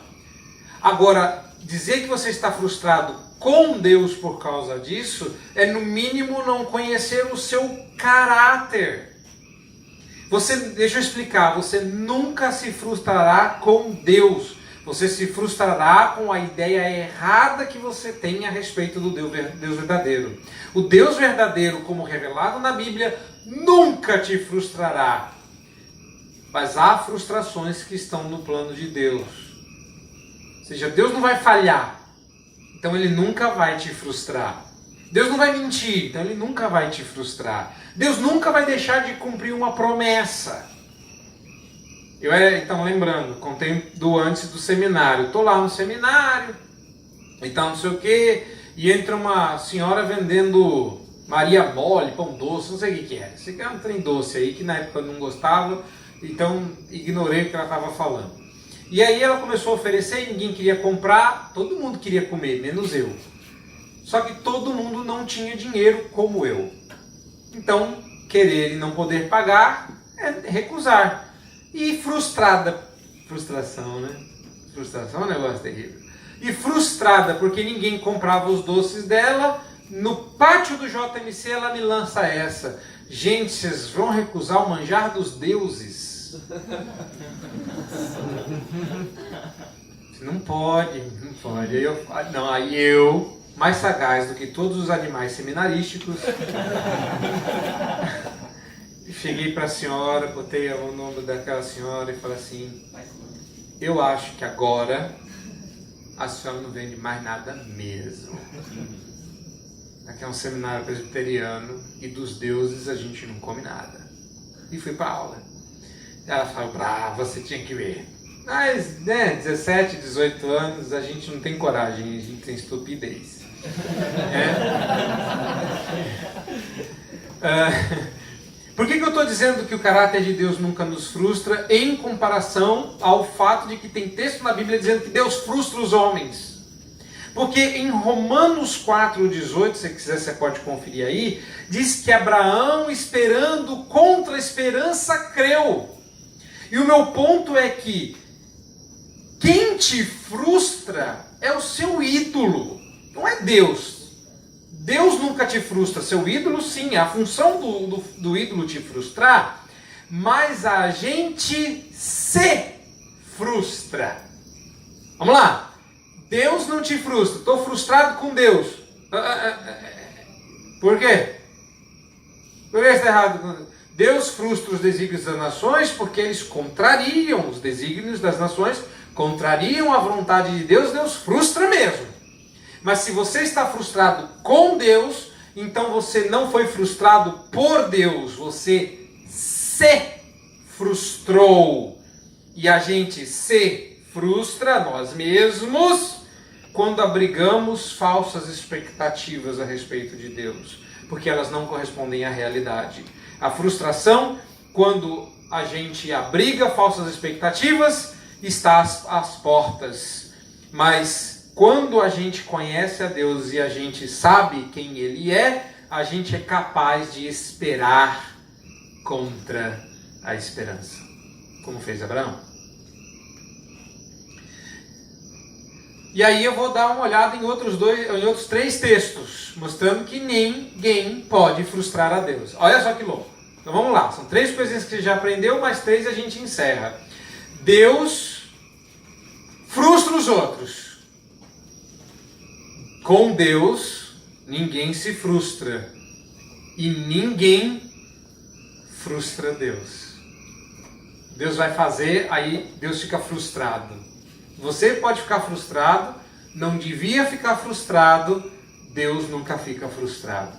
Agora, dizer que você está frustrado com Deus por causa disso, é no mínimo não conhecer o seu caráter. Deixa eu explicar, você nunca se frustrará com Deus. Você se frustrará com a ideia errada que você tem a respeito do Deus verdadeiro. O Deus verdadeiro, como revelado na Bíblia, nunca te frustrará. Mas há frustrações que estão no plano de Deus. Ou seja, Deus não vai falhar, então Ele nunca vai te frustrar. Deus não vai mentir, então Ele nunca vai te frustrar. Deus nunca vai deixar de cumprir uma promessa. Então, lembrando, contei do antes do seminário. Estou lá no seminário, e tal, não sei o quê, e entra uma senhora vendendo Maria Mole, pão doce, não sei o que era. Isso aqui é um trem doce aí, que na época eu não gostava, então ignorei o que ela estava falando. E aí ela começou a oferecer e ninguém queria comprar, todo mundo queria comer, menos eu. Só que todo mundo não tinha dinheiro como eu. Então, querer e não poder pagar é recusar. E frustração, né? Frustração é um negócio terrível. E frustrada porque ninguém comprava os doces dela, no pátio do JMC ela me lança essa: gente, vocês vão recusar o manjar dos deuses? Não pode, não pode. Aí eu, mais sagaz do que todos os animais seminarísticos, cheguei para a senhora, botei o nome daquela senhora e falei assim: eu acho que agora a senhora não vende mais nada mesmo. Aqui é um seminário presbiteriano e dos deuses a gente não come nada. E fui para a aula. Ela falou: brava, você tinha que ver. Mas, 17, 18 anos, a gente não tem coragem, a gente tem estupidez. Por que eu estou dizendo que o caráter de Deus nunca nos frustra em comparação ao fato de que tem texto na Bíblia dizendo que Deus frustra os homens? Porque em Romanos 4,18, se você quiser você pode conferir aí, diz que Abraão, esperando contra a esperança, creu. E o meu ponto é que quem te frustra é o seu ídolo, não é Deus. Deus nunca te frustra, seu ídolo sim, a função do ídolo te frustrar, mas a gente se frustra. Vamos lá, Deus não te frustra, estou frustrado com Deus. Por quê? Por que está errado? Deus frustra os desígnios das nações porque eles contrariam os desígnios das nações, contrariam a vontade de Deus, Deus frustra mesmo. Mas se você está frustrado com Deus, então você não foi frustrado por Deus, você se frustrou. E a gente se frustra nós mesmos quando abrigamos falsas expectativas a respeito de Deus, porque elas não correspondem à realidade. A frustração, quando a gente abriga falsas expectativas, está às portas. Mas quando a gente conhece a Deus e a gente sabe quem Ele é, a gente é capaz de esperar contra a esperança, como fez Abraão. E aí eu vou dar uma olhada em outros 3 textos, mostrando que ninguém pode frustrar a Deus. Olha só que louco. Então vamos lá, são 3 coisinhas que você já aprendeu, mais 3 a gente encerra. Deus frustra os outros. Com Deus, ninguém se frustra. E ninguém frustra Deus. Deus vai fazer, aí Deus fica frustrado. Você pode ficar frustrado, não devia ficar frustrado, Deus nunca fica frustrado.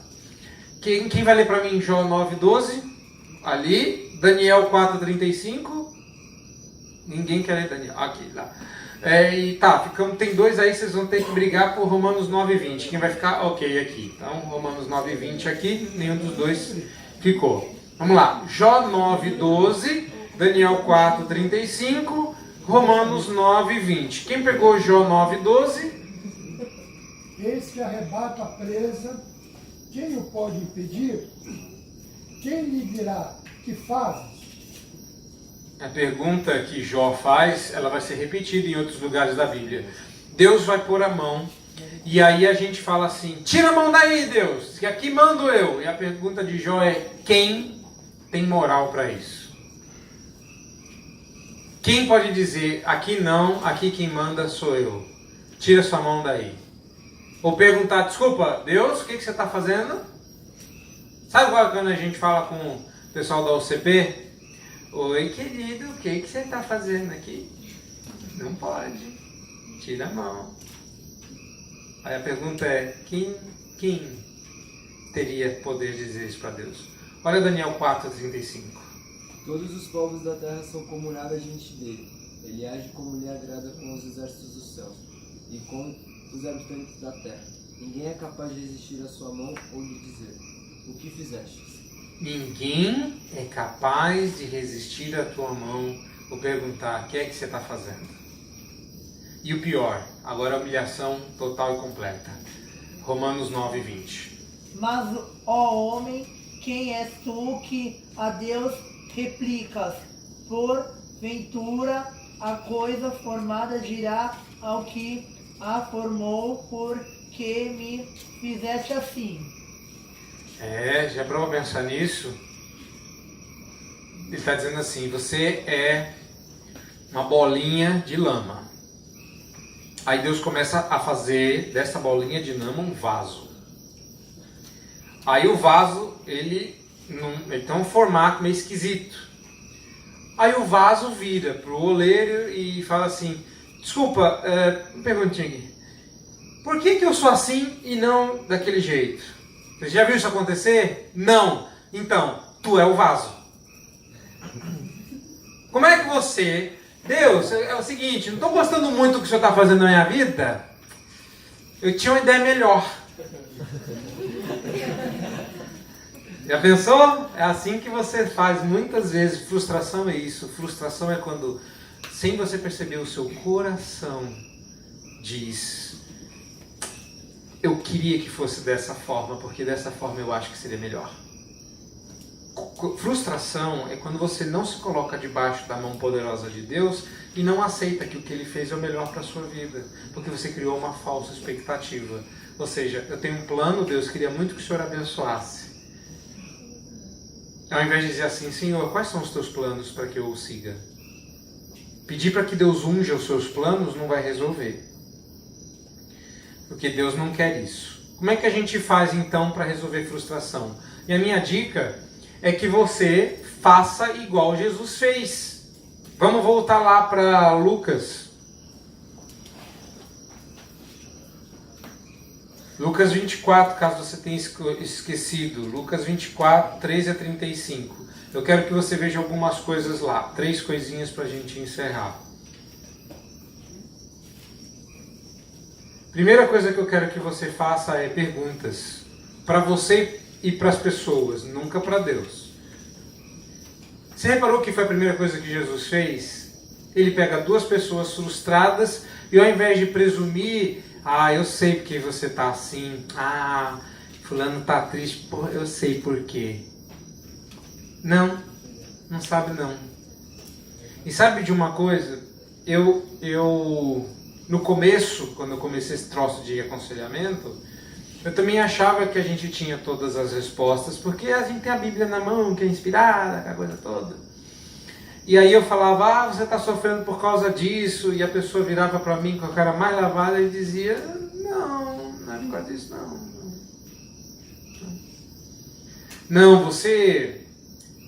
Quem vai ler para mim Jó 9:12? Ali, Daniel 4:35. Ninguém quer ler Daniel. Aqui, lá. Tem 2 aí, vocês vão ter que brigar por Romanos 9:20. Quem vai ficar? Ok, aqui. Então, Romanos 9:20 aqui, nenhum dos 2 ficou. Vamos lá. Jó 9:12, Daniel 4:35, Romanos 9:20. Quem pegou Jó 9:12? Eis que arrebata a presa, quem o pode impedir? Quem lhe dirá, que fazes? A pergunta que Jó faz, ela vai ser repetida em outros lugares da Bíblia. Deus vai pôr a mão, e aí a gente fala assim, tira a mão daí, Deus, que aqui mando eu. E a pergunta de Jó é, quem tem moral para isso? Quem pode dizer, aqui não, aqui quem manda sou eu. Tira sua mão daí. Ou perguntar, desculpa, Deus, o que você está fazendo? Sabe quando a gente fala com o pessoal da UCP? Oi, querido, o que você está fazendo aqui? Não pode. Tira a mão. Aí a pergunta é, quem teria poder de dizer isso para Deus? Olha Daniel 4:35. Todos os povos da terra são como nada diante dele. Ele age como lhe agrada com os exércitos dos céus e com os habitantes da terra. Ninguém é capaz de resistir à sua mão ou lhe dizer, o que fizestes? Ninguém é capaz de resistir à tua mão ou perguntar, o que é que você está fazendo? E o pior, agora a humilhação total e completa. Romanos 9:20. Mas, ó homem, quem és tu que a Deus replicas? Porventura a coisa formada dirá ao que a formou, porque me fizeste assim. Já parou para pensar nisso? Ele está dizendo assim, você é uma bolinha de lama. Aí Deus começa a fazer dessa bolinha de lama um vaso. Aí o vaso, ele tem um formato meio esquisito. Aí o vaso vira para o oleiro e fala assim, desculpa, uma perguntinha aqui. Por que eu sou assim e não daquele jeito? Você já viu isso acontecer? Não. Então, tu é o vaso. Como é que você... Deus, é o seguinte, não estou gostando muito do que o senhor está fazendo na minha vida. Eu tinha uma ideia melhor. Já pensou? É assim que você faz muitas vezes. Frustração é isso. Frustração é quando, sem você perceber, o seu coração diz... Eu queria que fosse dessa forma, porque dessa forma eu acho que seria melhor. Frustração é quando você não se coloca debaixo da mão poderosa de Deus e não aceita que o que Ele fez é o melhor para a sua vida, porque você criou uma falsa expectativa. Ou seja, eu tenho um plano, Deus, queria muito que o Senhor abençoasse. Ao invés de dizer assim, Senhor, quais são os teus planos para que eu o siga? Pedir para que Deus unja os seus planos não vai resolver. Porque Deus não quer isso. Como é que a gente faz então para resolver frustração? E a minha dica é que você faça igual Jesus fez. Vamos voltar lá para Lucas. Lucas 24, caso você tenha esquecido. Lucas 24, 13 a 35. Eu quero que você veja algumas coisas lá. 3 coisinhas para a gente encerrar. Primeira coisa que eu quero que você faça é perguntas. Para você e para as pessoas, nunca para Deus. Você reparou que foi a primeira coisa que Jesus fez? Ele pega 2 pessoas frustradas e ao invés de presumir, eu sei porque você está assim, fulano está triste, eu sei por quê. Não sabe não. E sabe de uma coisa? Eu no começo, quando eu comecei esse troço de aconselhamento, eu também achava que a gente tinha todas as respostas, porque a gente tem a Bíblia na mão, que é inspirada, aquela coisa toda. E aí eu falava, você está sofrendo por causa disso, e a pessoa virava para mim com a cara mais lavada e dizia, não é por causa disso, não, você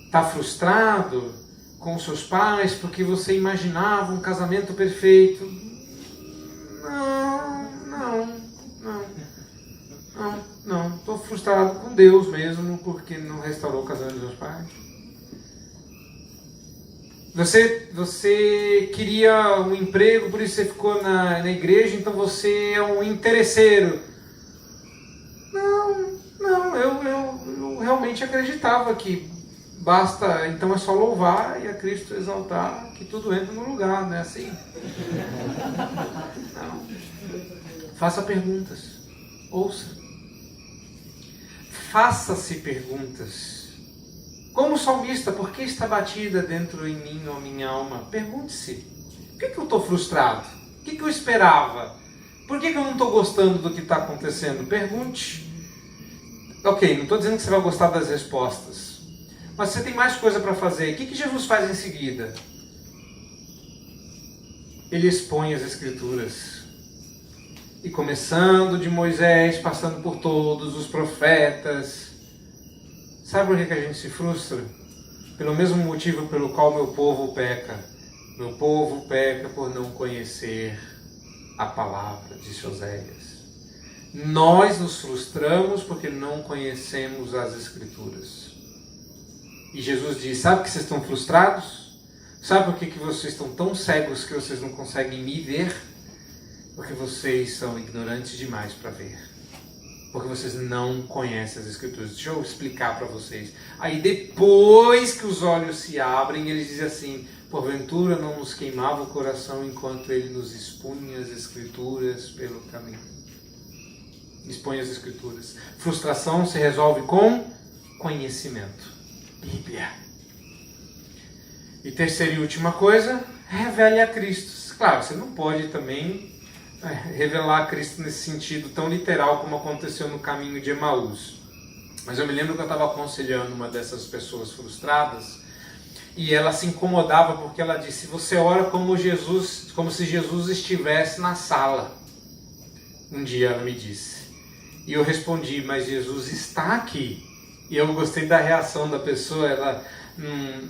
está frustrado com seus pais porque você imaginava um casamento perfeito. Não, estou frustrado com Deus mesmo porque não restaurou o casamento dos meus pais. Você queria um emprego, por isso você ficou na igreja, então você é um interesseiro. Não, eu realmente acreditava que basta, então é só louvar e a Cristo exaltar que tudo entra no lugar, não é assim? Não. Faça perguntas. Ouça. Faça-se perguntas. Como salmista, por que está batida dentro em mim, ó minha alma? Pergunte-se. Por que eu estou frustrado? O que eu esperava? Por que eu não estou gostando do que está acontecendo? Pergunte. Ok, não estou dizendo que você vai gostar das respostas. Mas você tem mais coisa para fazer. O que Jesus faz em seguida? Ele expõe as Escrituras. E começando de Moisés, passando por todos os profetas. Sabe por que a gente se frustra? Pelo mesmo motivo pelo qual meu povo peca. Meu povo peca por não conhecer a palavra, disse Oséias. Nós nos frustramos porque não conhecemos as Escrituras. E Jesus diz, sabe que vocês estão frustrados? Sabe por que vocês estão tão cegos que vocês não conseguem me ver? Porque vocês são ignorantes demais para ver. Porque vocês não conhecem as Escrituras. Deixa eu explicar para vocês. Aí depois que os olhos se abrem, ele diz assim, porventura não nos queimava o coração enquanto ele nos expunha as Escrituras pelo caminho. Expõe as Escrituras. Frustração se resolve com conhecimento. Bíblia. E terceira e última coisa, revele a Cristo. Claro, você não pode também revelar a Cristo nesse sentido tão literal como aconteceu no caminho de Emaús. Mas eu me lembro que eu estava aconselhando uma dessas pessoas frustradas e ela se incomodava porque ela disse, você ora como se Jesus estivesse na sala. Um dia ela me disse. E eu respondi, mas Jesus está aqui. E eu gostei da reação da pessoa, ela,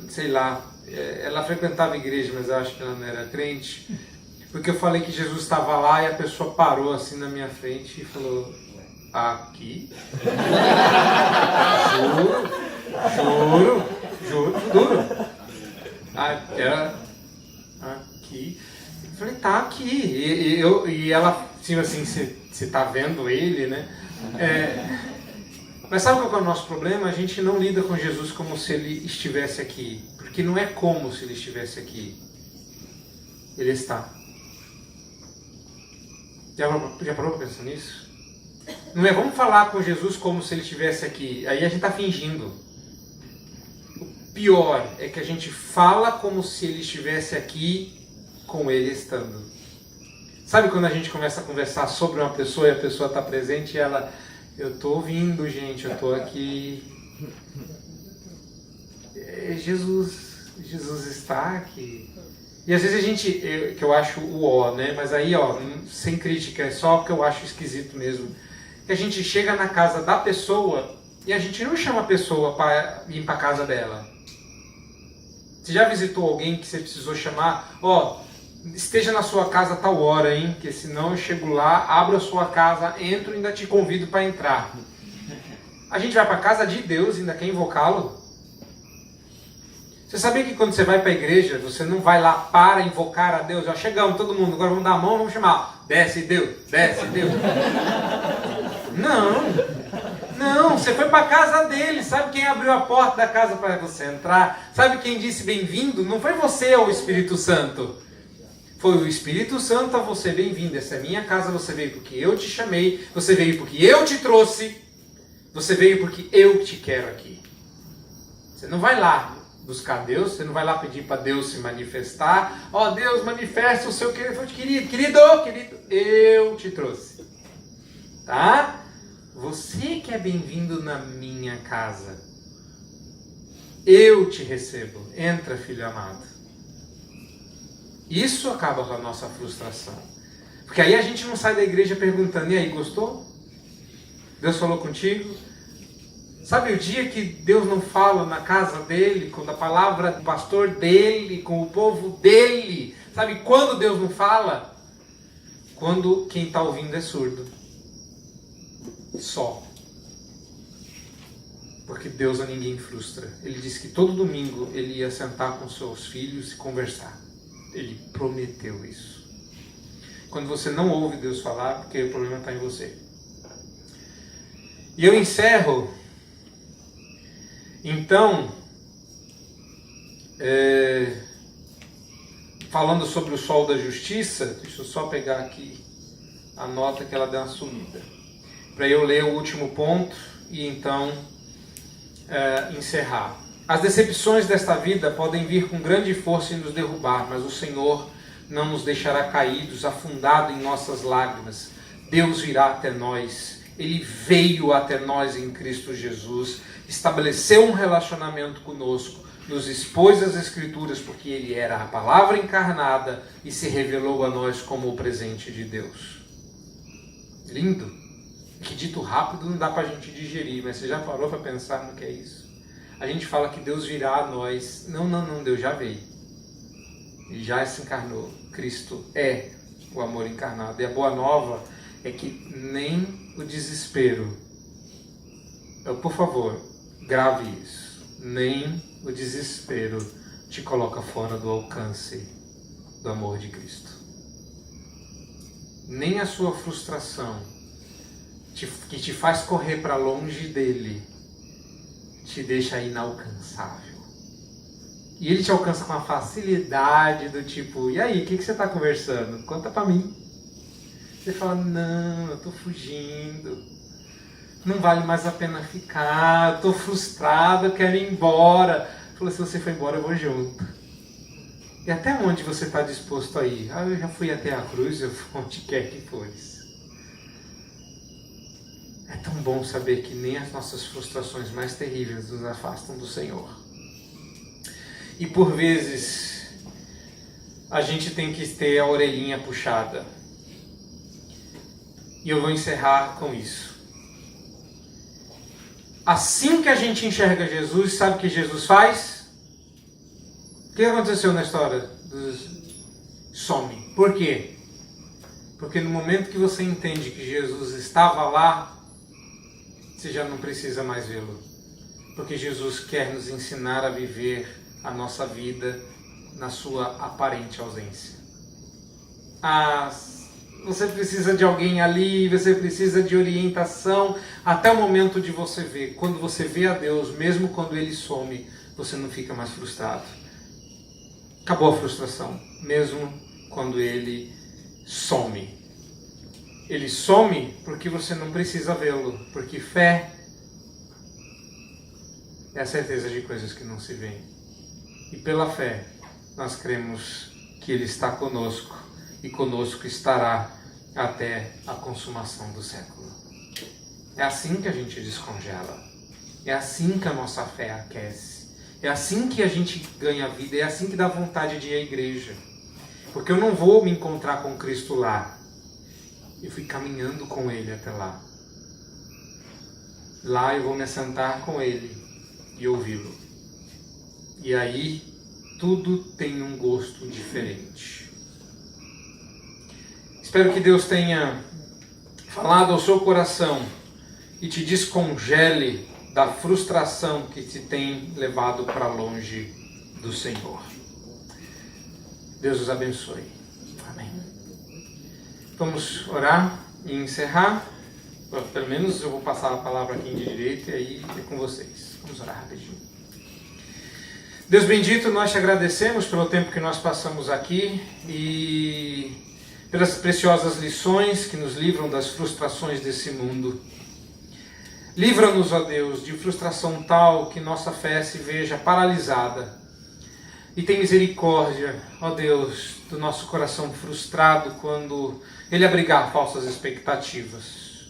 sei lá, ela frequentava a igreja, mas eu acho que ela não era crente. Porque eu falei que Jesus estava lá e a pessoa parou assim na minha frente e falou, aqui? Juro. Era aqui. Eu falei, tá aqui. E ela, assim, você está vendo ele, né? Mas sabe qual é o nosso problema? A gente não lida com Jesus como se ele estivesse aqui. Porque não é como se ele estivesse aqui. Ele está. Já parou para pensar nisso? Não é vamos falar com Jesus como se ele estivesse aqui. Aí a gente está fingindo. O pior é que a gente fala como se ele estivesse aqui com ele estando. Sabe quando a gente começa a conversar sobre uma pessoa e a pessoa está presente e ela... Eu estou ouvindo, gente, eu estou aqui. Jesus está aqui. E às vezes a gente, que eu acho o ó, né? Mas aí, ó, sem crítica, é só o que eu acho esquisito mesmo. Que a gente chega na casa da pessoa e a gente não chama a pessoa para ir para a casa dela. Você já visitou alguém que você precisou chamar? Ó, esteja na sua casa a tal hora, hein? Porque senão eu chego lá, abro a sua casa, entro e ainda te convido para entrar. A gente vai para a casa de Deus e ainda quer invocá-lo? Você sabia que quando você vai para a igreja, você não vai lá para invocar a Deus? Já chegamos, todo mundo, agora vamos dar a mão, vamos chamar. Desce Deus, desce Deus. Não, você foi para a casa dele. Sabe quem abriu a porta da casa para você entrar? Sabe quem disse bem-vindo? Não foi você ou o Espírito Santo. Foi o Espírito Santo a você, bem-vindo. Essa é a minha casa, você veio porque eu te chamei, você veio porque eu te trouxe, você veio porque eu te quero aqui. Você não vai lá buscar Deus, você não vai lá pedir para Deus se manifestar. Ó, Deus, manifesta o seu querido, eu te trouxe. Tá? Você que é bem-vindo na minha casa. Eu te recebo. Entra, filho amado. Isso acaba com a nossa frustração. Porque aí a gente não sai da igreja perguntando, e aí, gostou? Deus falou contigo? Sabe o dia que Deus não fala na casa dele, com a palavra do pastor dele, com o povo dele? Sabe quando Deus não fala? Quando quem está ouvindo é surdo. Só. Porque Deus a ninguém frustra. Ele disse que todo domingo ele ia sentar com seus filhos e conversar. Ele prometeu isso. Quando você não ouve Deus falar, porque o problema está em você. E eu encerro. Então, falando sobre o sol da justiça, deixa eu só pegar aqui a nota que ela deu uma sumida. Para eu ler o último ponto e então encerrar. As decepções desta vida podem vir com grande força e nos derrubar, mas o Senhor não nos deixará caídos, afundado em nossas lágrimas. Deus virá até nós. Ele veio até nós em Cristo Jesus, estabeleceu um relacionamento conosco, nos expôs as Escrituras porque Ele era a palavra encarnada e se revelou a nós como o presente de Deus. Lindo. Que dito rápido não dá para a gente digerir, mas você já parou para pensar no que é isso? A gente fala que Deus virá a nós. Não, Deus já veio. Ele já se encarnou. Cristo é o amor encarnado. E a boa nova é que nem o desespero, por favor, grave isso, nem o desespero te coloca fora do alcance do amor de Cristo. Nem a sua frustração, que te faz correr para longe dele, te deixa inalcançável. E ele te alcança com uma facilidade do tipo, e aí, o que você está conversando? Conta para mim. Você fala, não, eu estou fugindo, não vale mais a pena ficar, eu estou frustrado, eu quero ir embora. Falou, se você for embora, eu vou junto. E até onde você está disposto a ir? Eu já fui até a cruz, eu fui onde quer que fores. É tão bom saber que nem as nossas frustrações mais terríveis nos afastam do Senhor. E por vezes, a gente tem que ter a orelhinha puxada. E eu vou encerrar com isso. Assim que a gente enxerga Jesus, sabe o que Jesus faz? O que aconteceu na história? Some. Por quê? Porque no momento que você entende que Jesus estava lá, você já não precisa mais vê-lo. Porque Jesus quer nos ensinar a viver a nossa vida na sua aparente ausência. Você precisa de alguém ali, você precisa de orientação, até o momento de você ver. Quando você vê a Deus, mesmo quando Ele some, você não fica mais frustrado. Acabou a frustração, mesmo quando Ele some. Ele some porque você não precisa vê-lo, porque fé é a certeza de coisas que não se veem. E pela fé, nós cremos que Ele está conosco e conosco estará até a consumação do século. É assim que a gente descongela. É assim que a nossa fé aquece. É assim que a gente ganha vida. É assim que dá vontade de ir à igreja. Porque eu não vou me encontrar com Cristo lá. Eu fui caminhando com Ele até lá. Lá eu vou me assentar com Ele e ouvi-lo. E aí tudo tem um gosto diferente. Espero que Deus tenha falado ao seu coração e te descongele da frustração que te tem levado para longe do Senhor. Deus os abençoe. Amém. Vamos orar e encerrar. Pelo menos eu vou passar a palavra aqui de direito e aí é com vocês. Vamos orar rapidinho. Deus bendito, nós te agradecemos pelo tempo que nós passamos aqui e pelas preciosas lições que nos livram das frustrações desse mundo. Livra-nos, ó Deus, de frustração tal que nossa fé se veja paralisada. E tem misericórdia, ó Deus, do nosso coração frustrado quando ele abrigar falsas expectativas.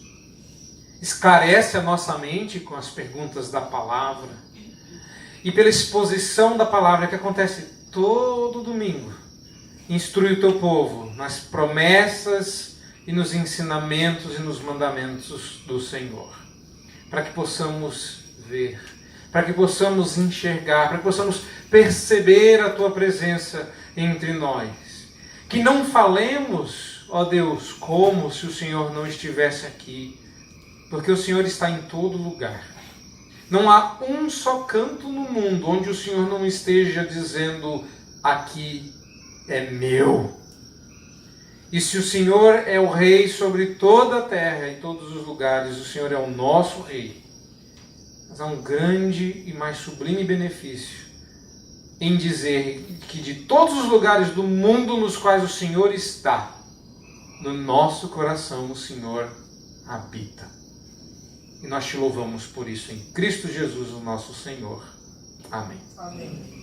Esclarece a nossa mente com as perguntas da palavra e pela exposição da palavra que acontece todo domingo. Instrui o teu povo nas promessas e nos ensinamentos e nos mandamentos do Senhor, para que possamos ver, para que possamos enxergar, para que possamos perceber a tua presença entre nós. Que não falemos, ó Deus, como se o Senhor não estivesse aqui, porque o Senhor está em todo lugar. Não há um só canto no mundo onde o Senhor não esteja dizendo: aqui é meu. E se o Senhor é o Rei sobre toda a terra e todos os lugares, o Senhor é o nosso Rei. Mas há um grande e mais sublime benefício em dizer que de todos os lugares do mundo nos quais o Senhor está, no nosso coração o Senhor habita. E nós te louvamos por isso em Cristo Jesus, o nosso Senhor. Amém. Amém.